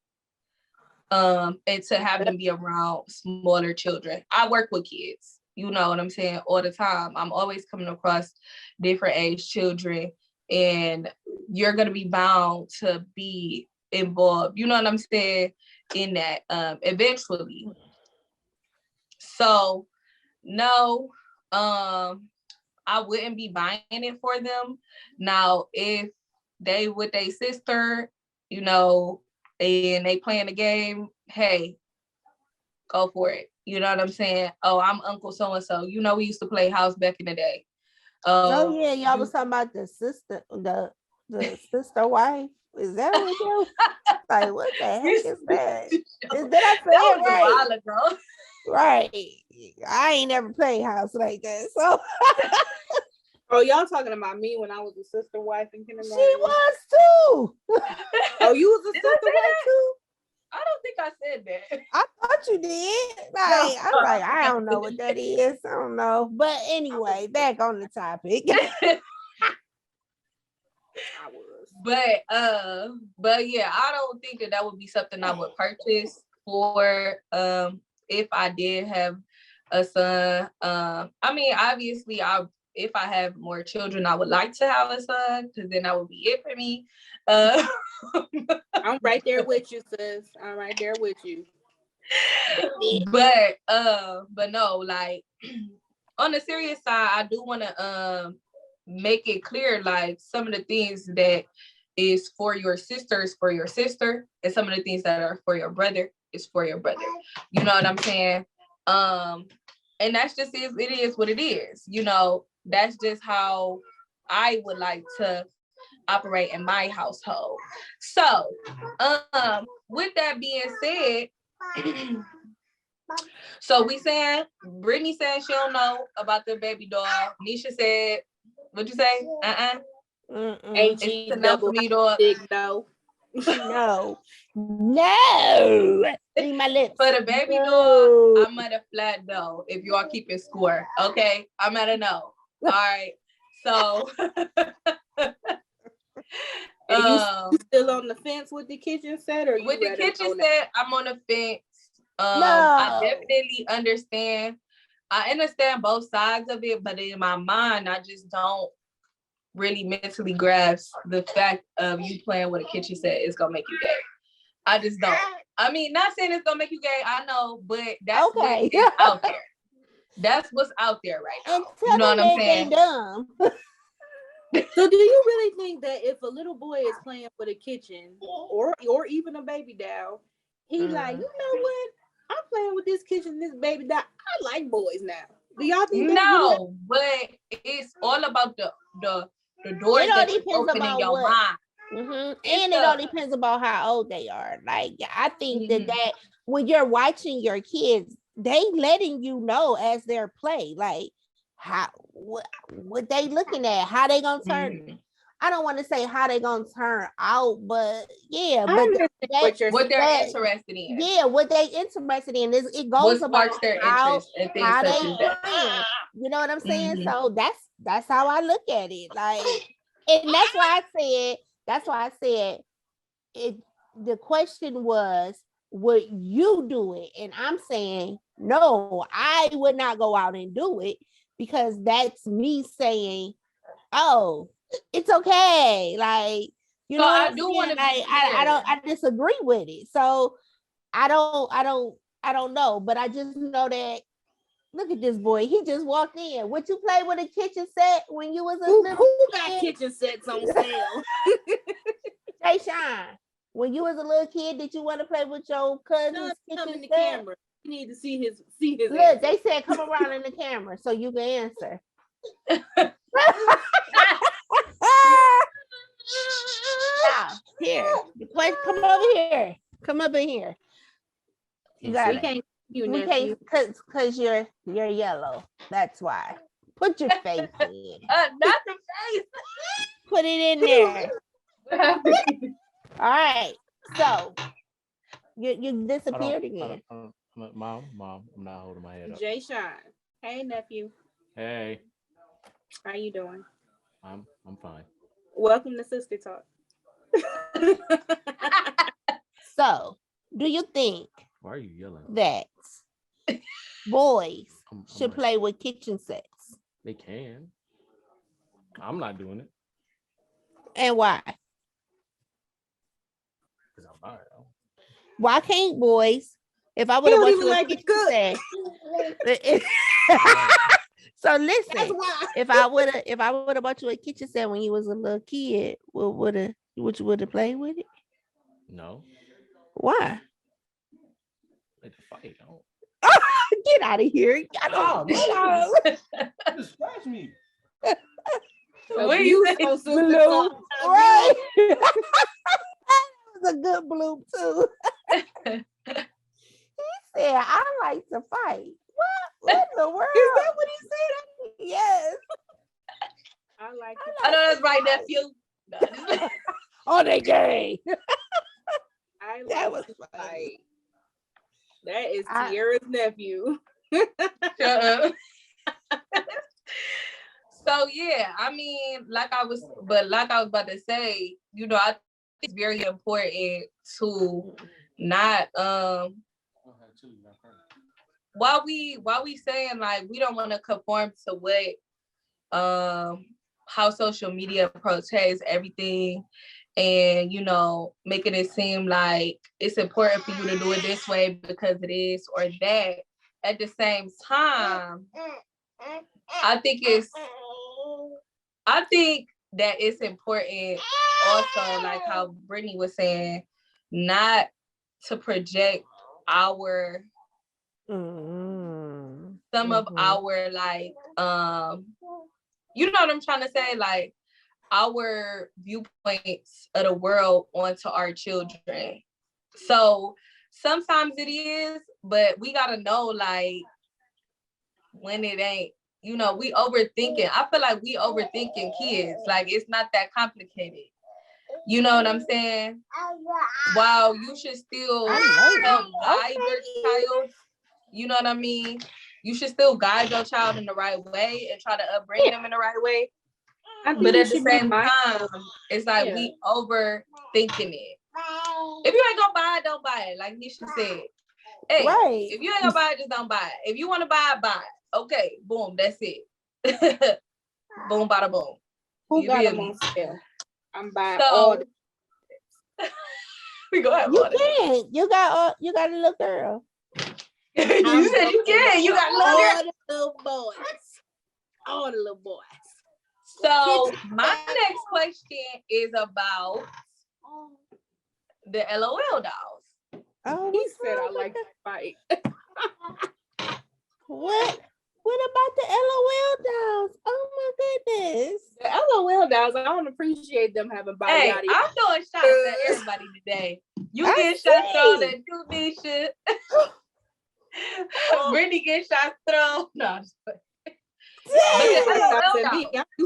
And to have them be around smaller children. I work with kids, you know what I'm saying, all the time. I'm always coming across different age children, and you're gonna be bound to be involved, you know what I'm saying, in that eventually. So no, I wouldn't be buying it for them. Now, if they with their sister, you know, and they playing the game, hey, go for it. You know what I'm saying? Oh, I'm Uncle so-and-so. You know, we used to play house back in the day. Oh yeah, y'all was talking about the sister, the sister wife. Is that what you like? What the heck is that? Did I say that it was right? a while ago. Right. I ain't never played house like that. So Oh, y'all talking about me when I was a sister wife in kindergarten? she was too. Oh, you was a Did I sister say wife that? too? I don't think I said that. I thought you did. Like, I'm like, I don't know what that is. I don't know. But anyway, back on the topic. I was. But yeah, I don't think that would be something I would purchase for if I did have a son. I mean, obviously, if I have more children, I would like to have a son because then that would be it for me. I'm right there with you, sis. I'm right there with you. But no, like on the serious side, I do want to make it clear, like some of the things that is for your sister is for your sister, and some of the things that are for your brother is for your brother. You know what I'm saying? And that's just it is what it is. You know, that's just how I would like to operate in my household. So, with that being said, so we saying Brittany said she don't know about the baby doll. Nisha said, what'd you say? H-E It's enough for me, dog. no. No. Read my lips. For the baby doll, I'm at a flat no if you are keeping score. Okay, I'm at a no. All right. So you still on the fence with the kitchen set, or you with the kitchen set, I'm on the fence. No. I definitely understand. I understand both sides of it, but in my mind, I just don't really mentally grasp the fact of you playing with a kitchen set is gonna make you gay. I just don't. I mean, not saying it's gonna make you gay, I know, but that's what is out there. That's what's out there right now. You know what I'm saying? Dumb. So do you really think that if a little boy is playing with a kitchen or even a baby doll, he like, you know what? I'm playing with this kitchen, this baby doll. I like boys now. Do y'all think that? No, but it's all about the doors that you open in your mind. Mm-hmm. And it all depends about how old they are. Like, I think that when you're watching your kids, they letting you know as their play, like how what they looking at, how they gonna turn. I don't want to say how they gonna turn out, but yeah, but what they're interested in. Yeah, what they interested in is it goes about their how, interest and things how such they as that. playing. You know what I'm saying? So that's how I look at it. Like, and that's why I said it. The question was, would you do it? And I'm saying no, I would not go out and do it because that's me saying, oh, it's okay. Like, you know, I do want to. I disagree with it. So I don't know, but I just know that. Look at this boy. He just walked in. Would you play with a kitchen set when you was a little kid? Who got kitchen sets on sale? Jay Shine. When you was a little kid, did you want to play with your cousin's kitchen set? Camera. You need to see his. Look, answer. they said come around in the camera so you can answer. Now, here. The question, come over here. Come up in here. You got it. We can't because you're yellow. That's why. Put your face in. Not the face. Put it in there. All right. So you disappeared again. Mom, I'm not holding my head up. Jay Shine. Hey, nephew. Hey. How you doing? I'm fine. Welcome to SisterTalk. So, do you think why are you yelling that boys should play with kitchen sets? They can. I'm not doing it. And why? Because I'm not. Why can't boys? If I would have bought you a kitchen set. So listen, if I would have bought you a kitchen set when you was a little kid, would you played with it? No. Why? Like the fight. Get out of here. Oh, just scratch me. What you say? on Sister Bloop. Talk. Right. That was a good bloop too. He said, I like to fight. What in the world? Is that what he said? Yes. I like I know that's right, nephew. No, just- On the game. I like That was to funny. fight. That is I- Tiara's nephew. Shut up. So yeah, I mean, like I was about to say, you know, I think it's very important to not while we saying like we don't want to conform to what how social media portrays everything, and you know, making it seem like it's important for you to do it this way because it is or that. At the same time, I think that it's important also, like how Brittany was saying, not to project our some of our like you know what I'm trying to say, like our viewpoints of the world onto our children. So sometimes it is, but we gotta know like when it ain't. You know, we overthinking. I feel like we overthinking kids. Like it's not that complicated. You know what I'm saying? While you should still help guide your child. You know what I mean? You should still guide your child in the right way and try to upbring them in the right way. But at the same time, it's like we overthinking it. If you ain't gonna buy it, don't buy it. Like Nisha said. Hey, if you ain't gonna buy it, just don't buy it. If you want to buy it, buy it. Okay, boom, that's it. Boom, bada boom. Who got them on sale? I'm buying all the we go have You all can. You got a little girl. You said you can. You got all the little boys. All the little boys. So my next question is about the LOL dolls. Oh, He said I like to fight. What about the LOL dolls? Oh my goodness. The LOL dolls, I don't appreciate them having body. Hey, I'm throwing shots at everybody today. You get shots thrown at you, Nisha. Brittany get shots thrown. No, I'm just playing.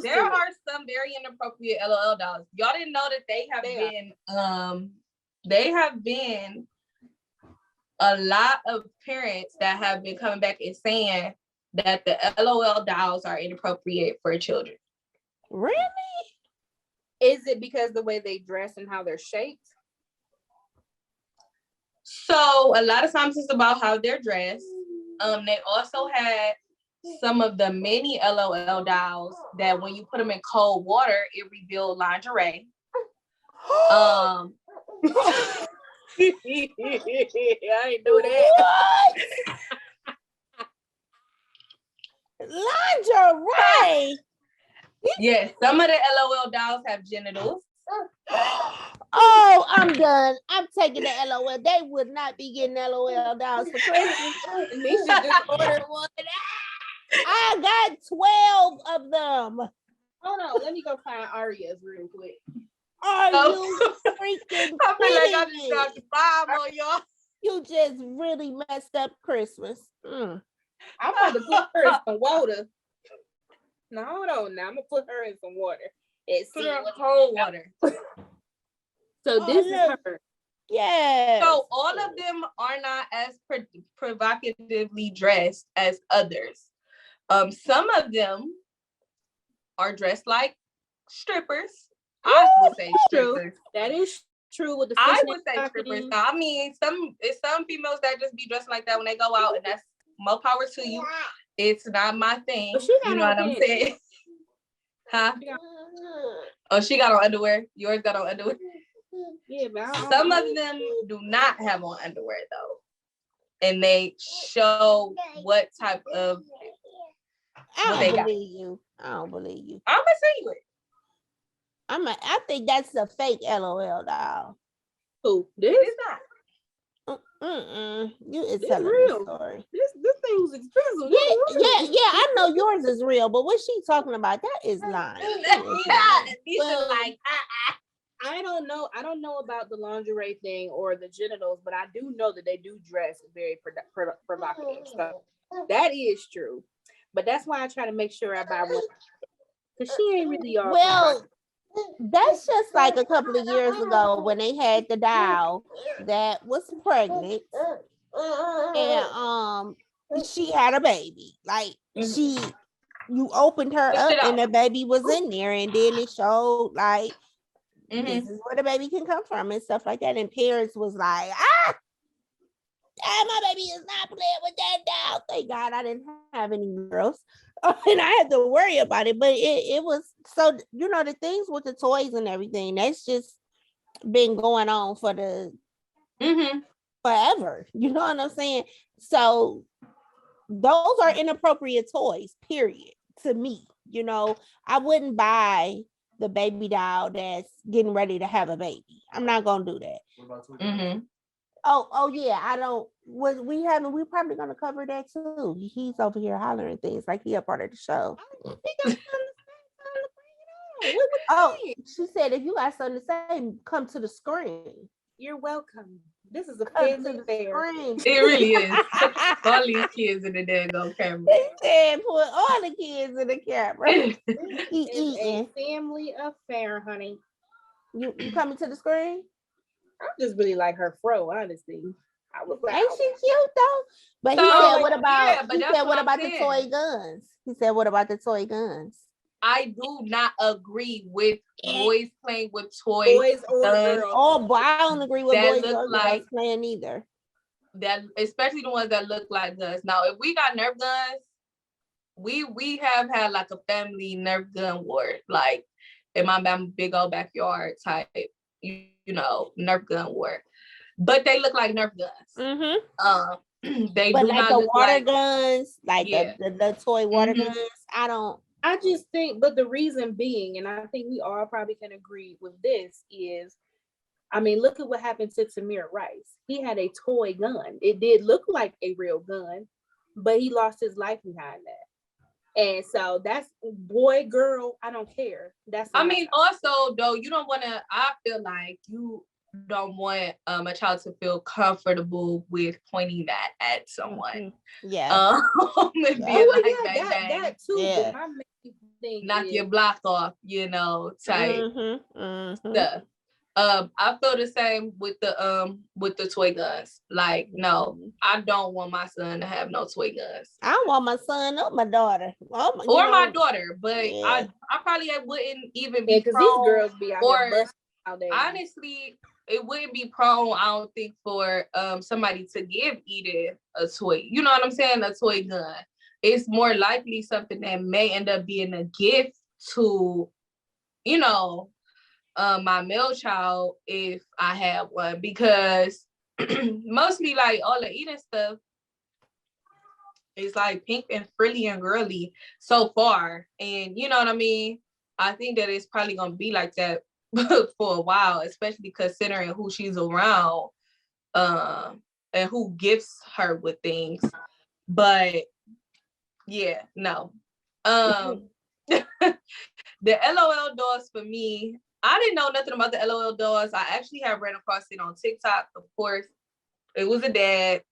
There are some very inappropriate LOL dolls. Y'all didn't know that they have been a lot of parents that have been coming back and saying that the LOL dolls are inappropriate for children. Really? Is it because the way they dress and how they're shaped? So a lot of times it's about how they're dressed. They also had some of the mini LOL dolls that when you put them in cold water, it revealed lingerie. I ain't do that. Lingerie. Yes, some of the LOL dolls have genitals. Oh, I'm done. I'm taking the LOL. They would not be getting LOL dolls for Christmas. Nisha just ordered one. I got 12 of them. Hold on, let me go find Aria's real quick. Are you freaking I feel like I kidding just me? dropped the bomb on y'all. You just really messed up Christmas. I'm about to put her in some water. No, hold on. Now I'm gonna put her in some water. It's cold water. So this is her. Yeah. So all of them are not as provocatively dressed as others. Some of them are dressed like strippers. I would say strippers. That is true with the I would say strippers. Now, I mean, some females that just be dressed like that when they go out, and that's more power to you. It's not my thing. You know what I'm saying? Huh? Oh, she got on underwear. Yours got on underwear. Yeah, but Some of them do not have on underwear though, and they show what type of. I don't believe you. I don't believe you. I'm gonna say you it. I think that's a fake LOL doll. Who? This? It's not. You is It's telling real. the story. This thing was expensive. Yeah. I know yours is real, but what she talking about, that is lying. I don't know. I don't know about the lingerie thing or the genitals, but I do know that they do dress very provocative. So that is true. But that's why I try to make sure I buy one because she ain't really all. Well, that's just like a couple of years ago when they had the doll that was pregnant and she had a baby. Like you opened her up and the baby was in there, and then it showed like this is where the baby can come from and stuff like that. And parents was like, my baby is not playing with that doll. Thank God I didn't have any girls. And I had to worry about it. But it was so, the things with the toys and everything, that's just been going on for the forever. You know what I'm saying? So those are inappropriate toys, period, to me. I wouldn't buy the baby doll that's getting ready to have a baby. I'm not gonna do that. Oh yeah, I don't. We're probably gonna cover that too. He's over here hollering things like he a part of the show. Oh, she said if you got something to say, come to the screen. You're welcome. This is a family affair. It really is. All these kids in the daggone camera. They said put all the kids in the camera. It's a family affair, honey. You coming to the screen? I just really like her fro, honestly. I was like, ain't she cute though? But he said, what about the toy guns? He said, what about the toy guns? I do not agree with boys playing with toys or girls. Oh, but I don't agree with boys or girls playing either. That, especially the ones that look like guns. Now, if we got Nerf guns, we have had like a family Nerf gun war, like in my big old backyard type, Nerf gun war. But they look like Nerf guns. They but do like not the look water like guns, like the toy water guns. I just think, but the reason being, and I think we all probably can agree with this, is, I mean, look at what happened to Tamir Rice. He had a toy gun. It did look like a real gun, but he lost his life behind that. And so that's boy, girl, I don't care. Also though, you don't want to, I feel like you don't want a child to feel comfortable with pointing that at someone. Yeah. That too. Yeah. But my main thing knock your block off, type stuff. I feel the same with the toy guns. Like, no, I don't want my son to have no toy guns. I don't want my son or my daughter. My daughter, but I probably wouldn't even be because these girls be out there busting. Honestly, it wouldn't be prone, I don't think, for somebody to give Edith a toy. You know what I'm saying? A toy gun. It's more likely something that may end up being a gift to, my male child if I have one, because mostly like all the Eden stuff is like pink and frilly and girly so far. And you know what I mean? I think that it's probably gonna be like that for a while, especially considering who she's around and who gifts her with things. But yeah, no. The LOL dolls for me, I didn't know nothing about the LOL dolls. I actually have ran across it on TikTok, of course. It was a dad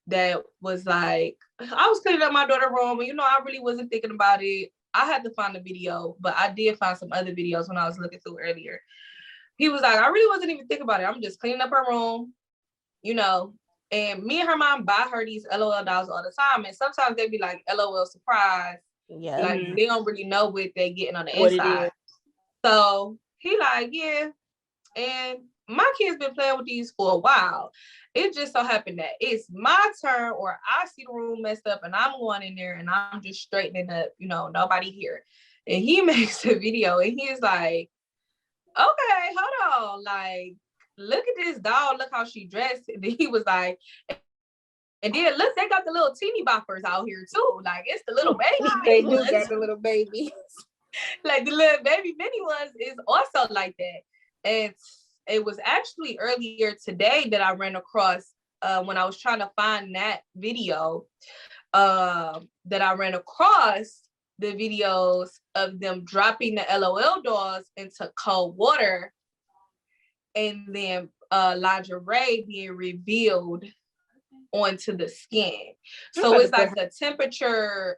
that was like, I was cleaning up my daughter's room, and I really wasn't thinking about it. I had to find a video, but I did find some other videos when I was looking through earlier. He was like, I really wasn't even thinking about it. I'm just cleaning up her room, and me and her mom buy her these LOL dolls all the time. And sometimes they be like, LOL surprise. Yeah. Like they don't really know what they getting on the inside. So he like, yeah. And my kid's been playing with these for a while. It just so happened that it's my turn, or I see the room messed up and I'm going in there and I'm just straightening up, nobody here. And he makes a video and he's like, okay, hold on. Like, look at this doll. Look how she dressed. And then he was like, and then look, they got the little teeny boppers out here too. Like, it's the little baby. They do got the little babies. Like the little baby mini ones is also like that. And it was actually earlier today that I ran across when I was trying to find that video, that I ran across the videos of them dropping the LOL dolls into cold water and then lingerie being revealed onto the skin. So it's like a temperature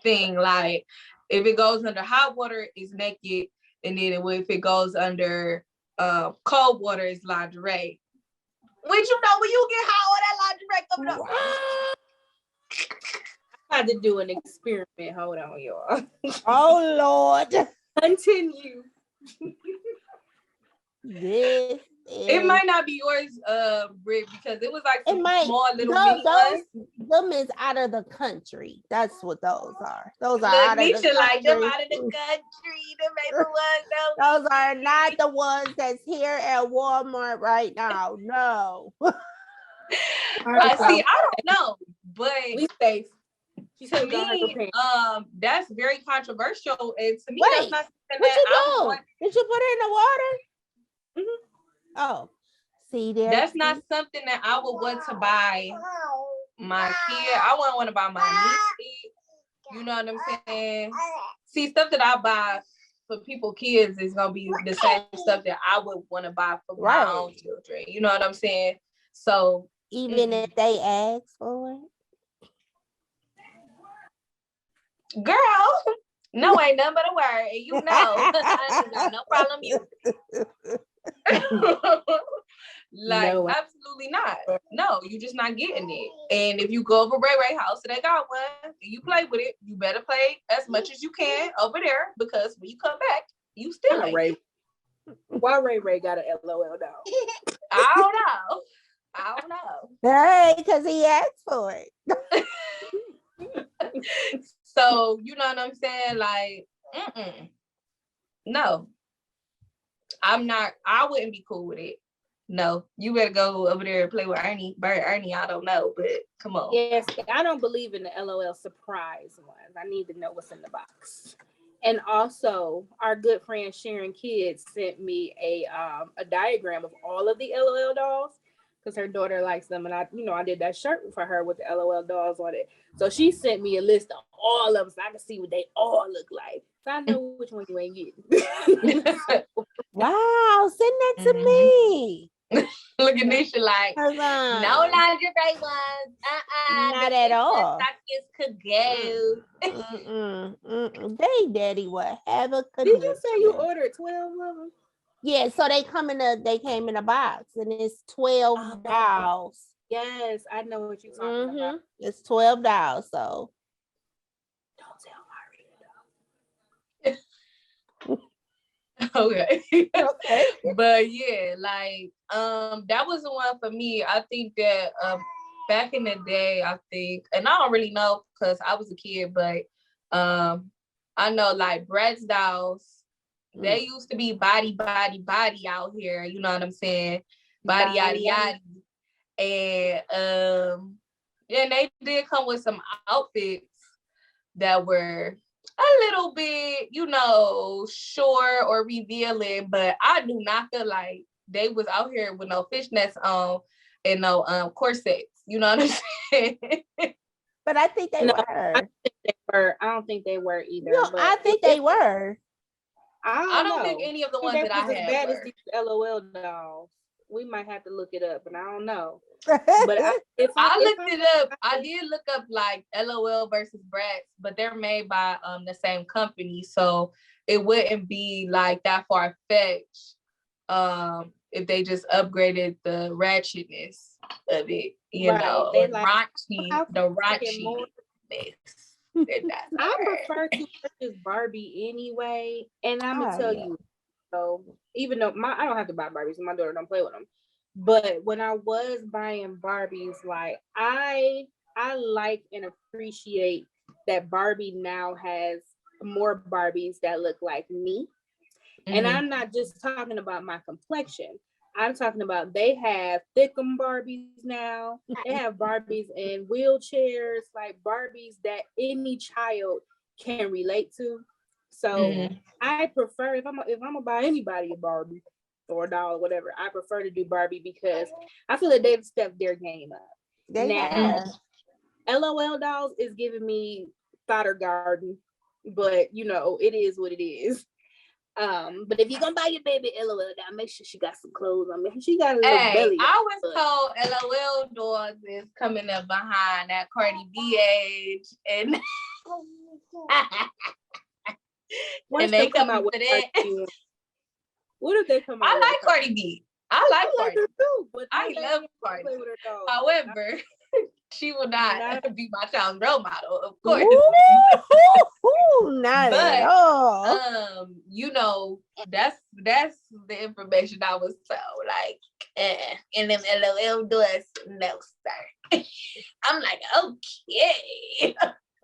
thing. Like if it goes under hot water, it's naked, and then if it goes under cold water, it's lingerie. Which, you know, when you get hot, all that lingerie coming up. I had to do an experiment. Hold on, y'all. Oh Lord. Continue. This It might not be yours, Britt, because it was like some small little those, mini ones. Them is out of the country. That's what those are. Those are out of the country. Like them out of the country. Them ain't the ones. Those are not the ones that's here at Walmart right now. No. See, I don't know, but we safe. She said, me, that's very controversial, and to me, that's not something what that you do? Did you put it in the water? Mm-hmm. Oh, see there. That's not something that I would want to buy my kid. I wouldn't want to buy my niece. You know what I'm saying? See, stuff that I buy for people, kids, is gonna be the same stuff that I would want to buy for my own children. You know what I'm saying? So even if they ask for it. Girl, no ain't nothing but a word, and you know I ain't got no problem like no, absolutely not. No, you just not getting it. And if you go over Ray Ray house and they got one and you play with it, you better play as much as you can over there, because when you come back, you still ain't Ray. Why Ray Ray got an LOL dog? I don't know. Hey, because he asked for it. So, you know what I'm saying? Like, no, I wouldn't be cool with it. No, you better go over there and play with Bird Ernie, I don't know, but come on. Yes, I don't believe in the LOL surprise ones. I need to know what's in the box. And also, our good friend Sharon Kidd sent me a diagram of all of the LOL dolls, because her daughter likes them, and I did that shirt for her with the LOL dolls on it. So she sent me a list of all of them so I can see what they all look like. So I know which one you ain't getting. Wow, send that to me. Look at Nisha like, no lingerie ones. Not at all. Could go. They daddy what have a Did you say you ordered 12 of them? Yeah, so they came in a box, and it's 12 dolls. Yes, I know what you're talking about. It's $12, so don't tell Okay. But yeah, like that was the one for me. I think that back in the day, I think, and I don't really know because I was a kid, but I know like Bratz dolls, they used to be body out here, you know what I'm saying? Body yada. And they did come with some outfits that were a little bit, short or revealing, but I do not feel like they was out here with no fishnets on and no corsets. You know what I'm saying? But I think they were. I don't think they were either. No, but I think they were. I don't think any of the ones that I had as bad were. as these LOL dolls. We might have to look it up, and I don't know. But I looked it up. I did look up like LOL versus Bratz, but they're made by the same company, so it wouldn't be like that far fetched if they just upgraded the ratchetness of it, they like the raunchiness. I prefer to purchase Barbie anyway, and I'm gonna tell you. So even though I don't have to buy Barbies, my daughter don't play with them. But when I was buying Barbies, like I like and appreciate that Barbie now has more Barbies that look like me. Mm-hmm. And I'm not just talking about my complexion. I'm talking about they have thickum Barbies now. They have Barbies in wheelchairs, like Barbies that any child can relate to. So I prefer if I'm gonna buy anybody a Barbie, or a doll or whatever. I prefer to do Barbie because I feel like they've stepped their game up. Now, LOL dolls is giving me Fodder Garden, but you know, it is what it is. But if you're gonna buy your baby LOL doll, make sure she got some clothes on. Make sure she got a little belly. I was told LOL dolls is coming up behind that Cardi B age, and Once they they come coming out with for that. What if they come out? I like Cardi B. I like Cardi. her too, but I love Cardi. play with her dog. However, she will not be my child's role model, of course. Not But, at all. you know, that's the information I was told. Like, and them LOL doors, no sir. I'm like, okay.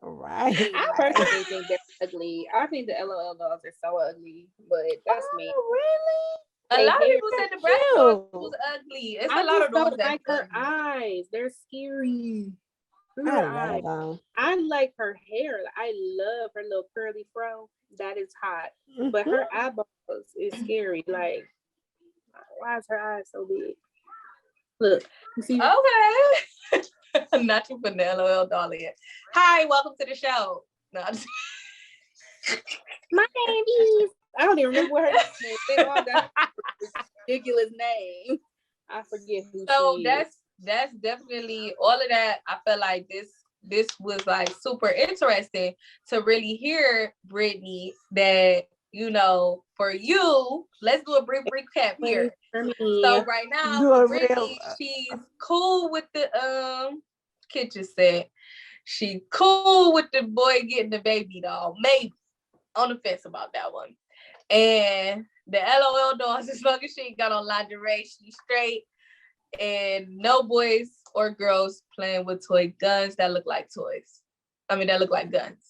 Right. I personally think they're ugly. I think the LOL dolls are so ugly, but that's me. Really? A lot of people said the breast dolls cute. was ugly. It's I a lot just of dolls don't that like her eyes. They're scary. I love them. I like her hair. I love her little curly fro. That is hot. But her eyeballs is scary. Like, why is her eyes so big? Look, you see? Okay. Not you putting the LOL doll in. Hi, welcome to the show. No, I'm just... My name is. I don't even remember what her name is. They all got ridiculous name. I forget who So she that's definitely all of that. I feel like this was like super interesting to really hear, Brittany, that you know, for you, let's do a brief recap here. So right now, Brittany, she's cool with the kitchen set. She cool with the boy getting the baby doll, maybe on the fence about that one. And the LOL dolls, as long as she ain't got on lingerie, she's straight. And no boys or girls playing with toy guns that look like toys. I mean, that look like guns.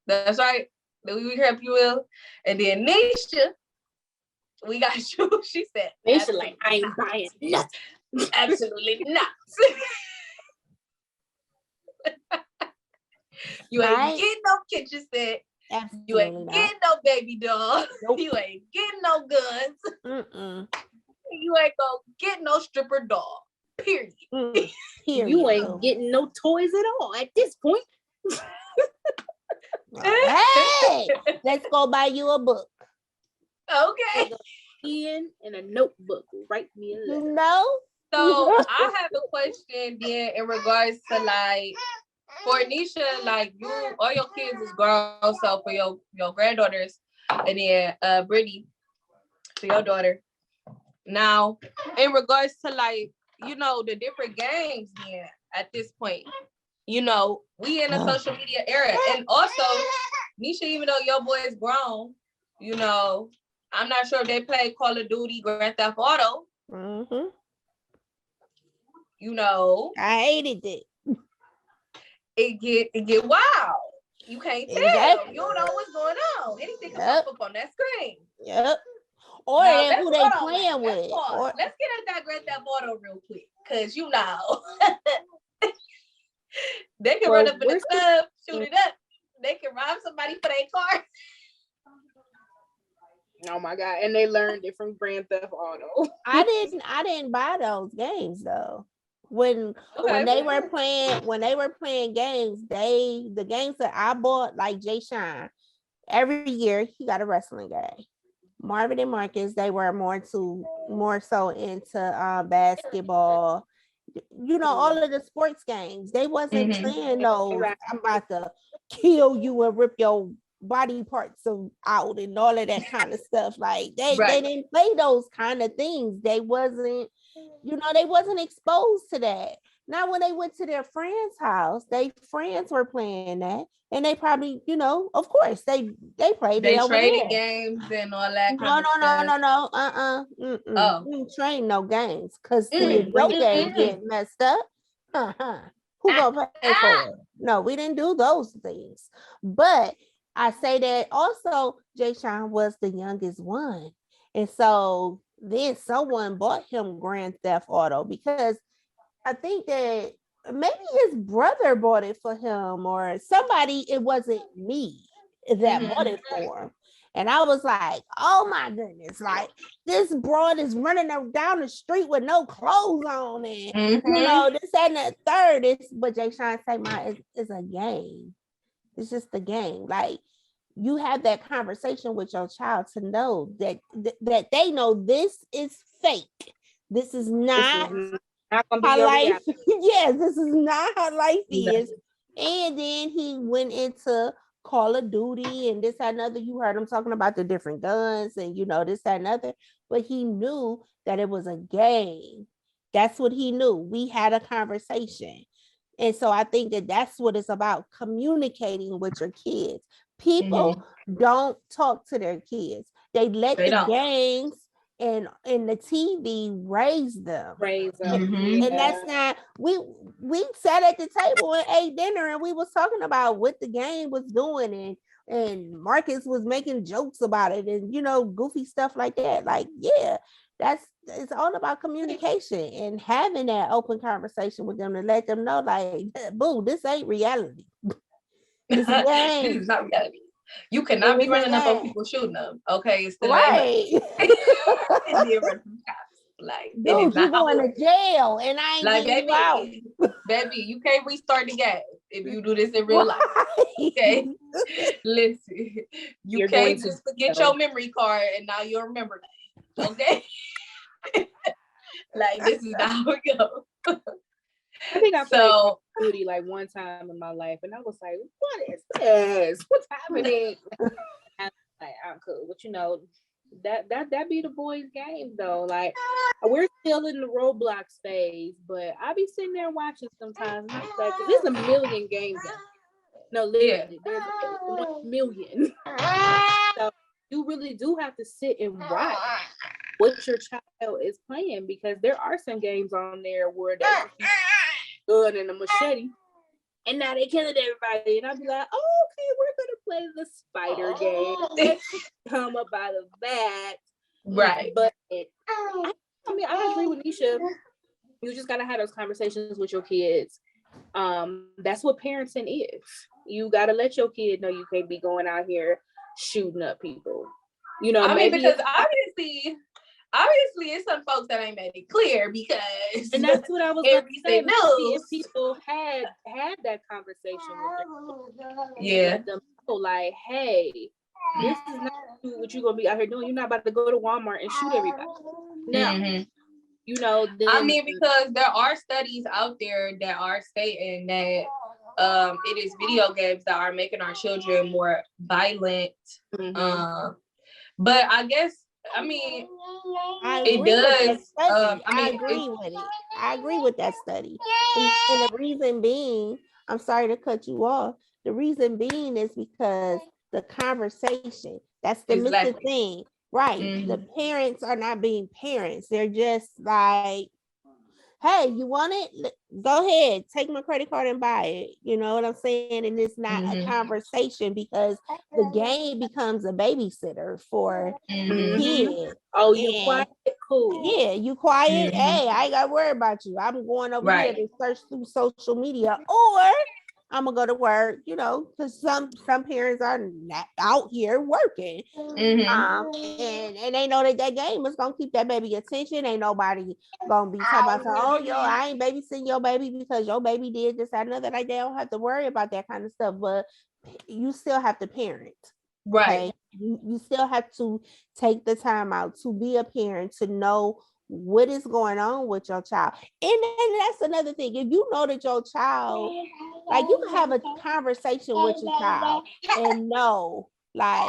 That's right. We help you, Will. And then Nisha, we got you. She said, Nisha, like, I ain't buying nothing. Absolutely not. You ain't getting no kitchen set. Absolutely You ain't getting no baby doll. Nope. You ain't getting no guns. You ain't gonna get no stripper doll. Period. Period. You ain't getting no toys at all at this point. Hey, let's go buy you a book. Okay. Pen and a notebook. Write me a letter. No. So I have a question then in regards to like for Nisha, like you, all your kids is grown, so for your granddaughters, and then Brittany, for your daughter. Now, in regards to like, you know, the different games then at this point, you know, we in a social media era. And also, Nisha, even though your boy is grown, you know, I'm not sure if they play Call of Duty, Grand Theft Auto. Mm-hmm. You know, I hated it. It get wild. You can't tell. Exactly. You don't know what's going on. Anything can pop up on that screen. Yep. Or now, who they playing with. Or, let's get at that Grand Theft Auto real quick, cause you know they can run up in the club, shoot it up. They can rob somebody for their car. Oh my God! And they learned it from Grand Theft Auto. I didn't buy those games though. When they were playing games, the games that I bought, like Jay Shine, every year he got a wrestling game. Marvin and Marcus, they were more so into basketball, you know, all of the sports games. They wasn't playing those, I'm about to kill you and rip your body parts out and all of that kind of stuff. Like they didn't play those kind of things. They wasn't exposed to that. Now when they went to their friend's house, their friends were playing that, and they probably, you know, of course they played. They it traded games and all that. No. We didn't trade no games because your game get messed up. Who gonna pay for it? No, we didn't do those things. But I say that also, Jay Sean was the youngest one, and so then someone bought him Grand Theft Auto because I think that maybe his brother bought it for him or somebody. It wasn't me that bought it for him. And I was like, oh my goodness, like this broad is running down the street with no clothes on, and you know, this and the third is, but Jay Sean say it's a game. It's just a game. Like, you have that conversation with your child to know that they know this is fake. This is not how life. Yes, this is not how life is. And then he went into Call of Duty and this, that, and other. You heard him talking about the different guns and, you know, this, that, and other. But he knew that it was a game. That's what he knew. We had a conversation. And so I think that that's what it's about, communicating with your kids. People don't talk to their kids. They let the games and the TV raise them. And that's not, we sat at the table and ate dinner and we was talking about what the game was doing, and Marcus was making jokes about it and, you know, goofy stuff like that. Like, yeah, it's all about communication and having that open conversation with them to let them know, like, boo, this ain't reality. This is not reality. You cannot be running up on people shooting them. Okay, it's still right. Like, dude, you going to jail and I ain't like, getting you out. Baby, you can't restart the game if you do this in real life. Okay, listen, you can't just forget your memory card and now you'll remember that. Okay, like, this is not how it goes. I think I played Duty like one time in my life, and I was like, "What is this? What's happening?" I'm cool, but you know, that be the boys' game though. Like, we're still in the Roblox phase, but I be sitting there watching sometimes. And I'm like, there's a million games out there. No, literally, there's 1 million. So you really do have to sit and watch what your child is playing, because there are some games on there where they gun and a machete, and now they killing everybody, and I'll be like, oh, okay, we're gonna play the spider game. Let's come up out of that, right? But I mean, I agree with Nisha. You just gotta have those conversations with your kids. That's what parenting is. You gotta let your kid know you can't be going out here shooting up people. You know, I mean, because obviously, it's some folks that ain't made it clear, because, and that's what I was going to say. If people had that conversation with them, let them know, like, hey, this is not what you're going to be out here doing. You're not about to go to Walmart and shoot everybody. Now, you know, I mean, because there are studies out there that are stating that it is video games that are making our children more violent. But I guess, I mean, it does. I agree with it. I agree with that study. And the reason being, I'm sorry to cut you off. The reason being is because the conversation, that's the missing thing. Right. The parents are not being parents. They're just like, hey, you want it? Go ahead, take my credit card and buy it. You know what I'm saying? And it's not a conversation, because the game becomes a babysitter for the kid. Oh, you quiet? Cool. Yeah, you quiet. Hey, I ain't got to worry about you. I'm going over here to search through social media, or I'm gonna go to work, you know, because some parents are not out here working. And they know that game is gonna keep that baby attention. Ain't nobody gonna be talking about, oh, yo, I ain't babysitting your baby because your baby did this, that, another. Like, they don't have to worry about that kind of stuff, but you still have to parent. Right. Okay? You still have to take the time out to be a parent, to know what is going on with your child. And then that's another thing. If you know that your child, like, you can have a conversation with your child and know, like,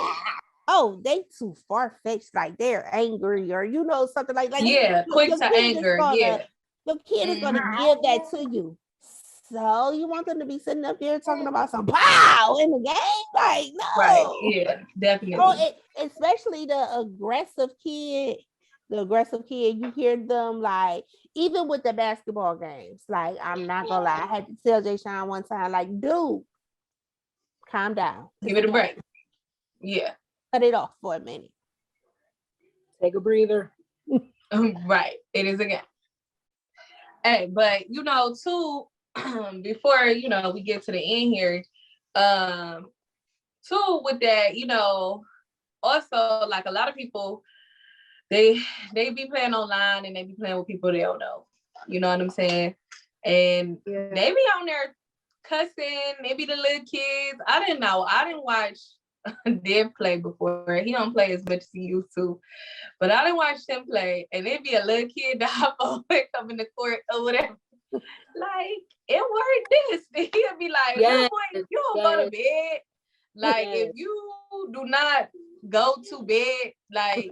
oh, they too far-fetched, like they're angry, or, you know, something like that. Quick to anger. Your kid is gonna give that to you. So you want them to be sitting up there talking about some pow in the game? Like, no. Right. Yeah, definitely. Oh, especially the aggressive kid, you hear them, like, even with the basketball games, like, I'm not gonna lie, I had to tell Jay Sean one time, like, dude, calm down. Give it a break. Yeah. Cut it off for a minute. Take a breather. Right. It is a game. Hey, but, you know, too, before, you know, we get to the end here, too, with that, you know, also like a lot of people, they be playing online and they be playing with people they don't know. You know what I'm saying? And they be on there cussing, maybe the little kids. I didn't know. I didn't watch Dev play before. He don't play as much as he used to. But I didn't watch him play. And it'd be a little kid that hop over and come in the court or whatever. Like, it worked this. And he'll be like, Yes, boy, you don't go to bed. Like, if you do not go to bed, like,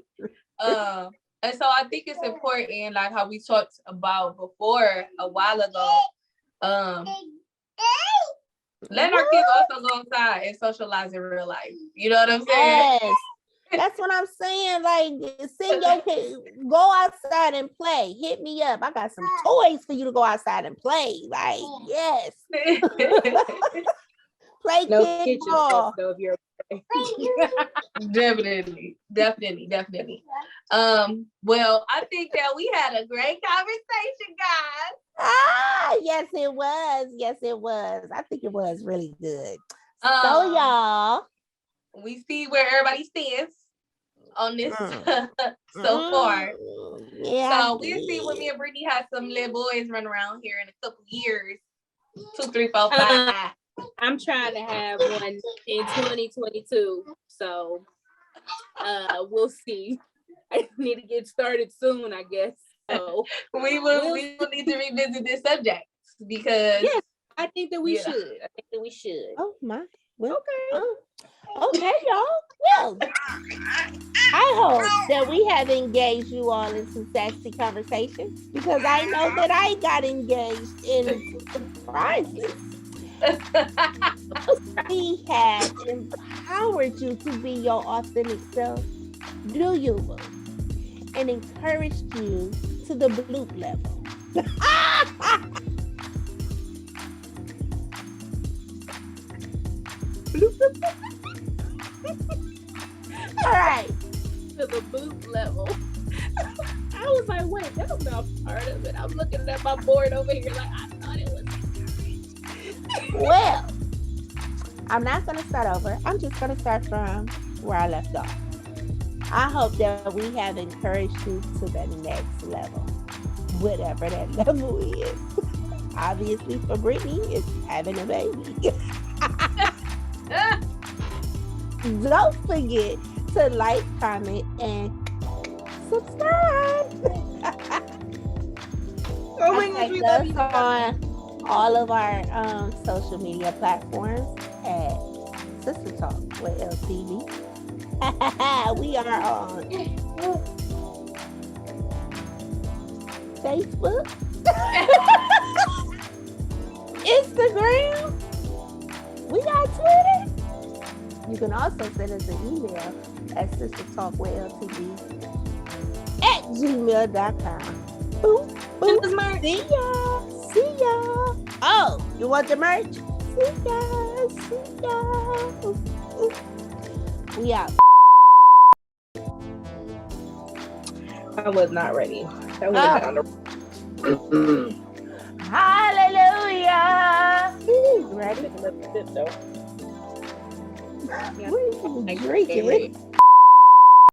and so I think it's important, like how we talked about before a while ago, letting our kids also go outside and socialize in real life. You know what I'm saying? Yes. That's what I'm saying. Like, send your kids, go outside and play. Hit me up. I got some toys for you to go outside and play. Like, yes. Play No kid kitchen ball. stuff, though, if you're Definitely. Well, I think that we had a great conversation, guys. Yes, it was. Yes, it was. I think it was really good. So, y'all, we see where everybody stands on this so far. Yeah. So we'll see when me and Brittany have some little boys run around here in a couple years. 2, 3, 4, 5. I'm trying to have one in 2022. So we'll see. I need to get started soon, I guess. So we will need to revisit this subject because I think that we should. Oh my. Well, okay, y'all. Well, I hope that we have engaged you all in some sexy conversations because I know that I got engaged in surprises. We have empowered you to be your authentic self, do you, boo? And encouraged you to the bloop level. All right. To the boot level. I was like, wait, that's not part of it. I'm looking at my board over here like I thought it was. Well, I'm not going to start over. I'm just going to start from where I left off. I hope that we have encouraged you to the next level, whatever that level is. Obviously, for Brittany, it's having a baby. Don't forget to like, comment, and subscribe. Contact us on all of our social media platforms at SisterTalk with LTB. We are on Facebook, Instagram. We got Twitter. You can also send us an email at sistertalkwithltb@gmail.com. Boop, boop. See y'all. Oh, you want the merch? See y'all. We out. I was not ready. That was down the Hallelujah. Ready? Let's sip though. What are you drinking?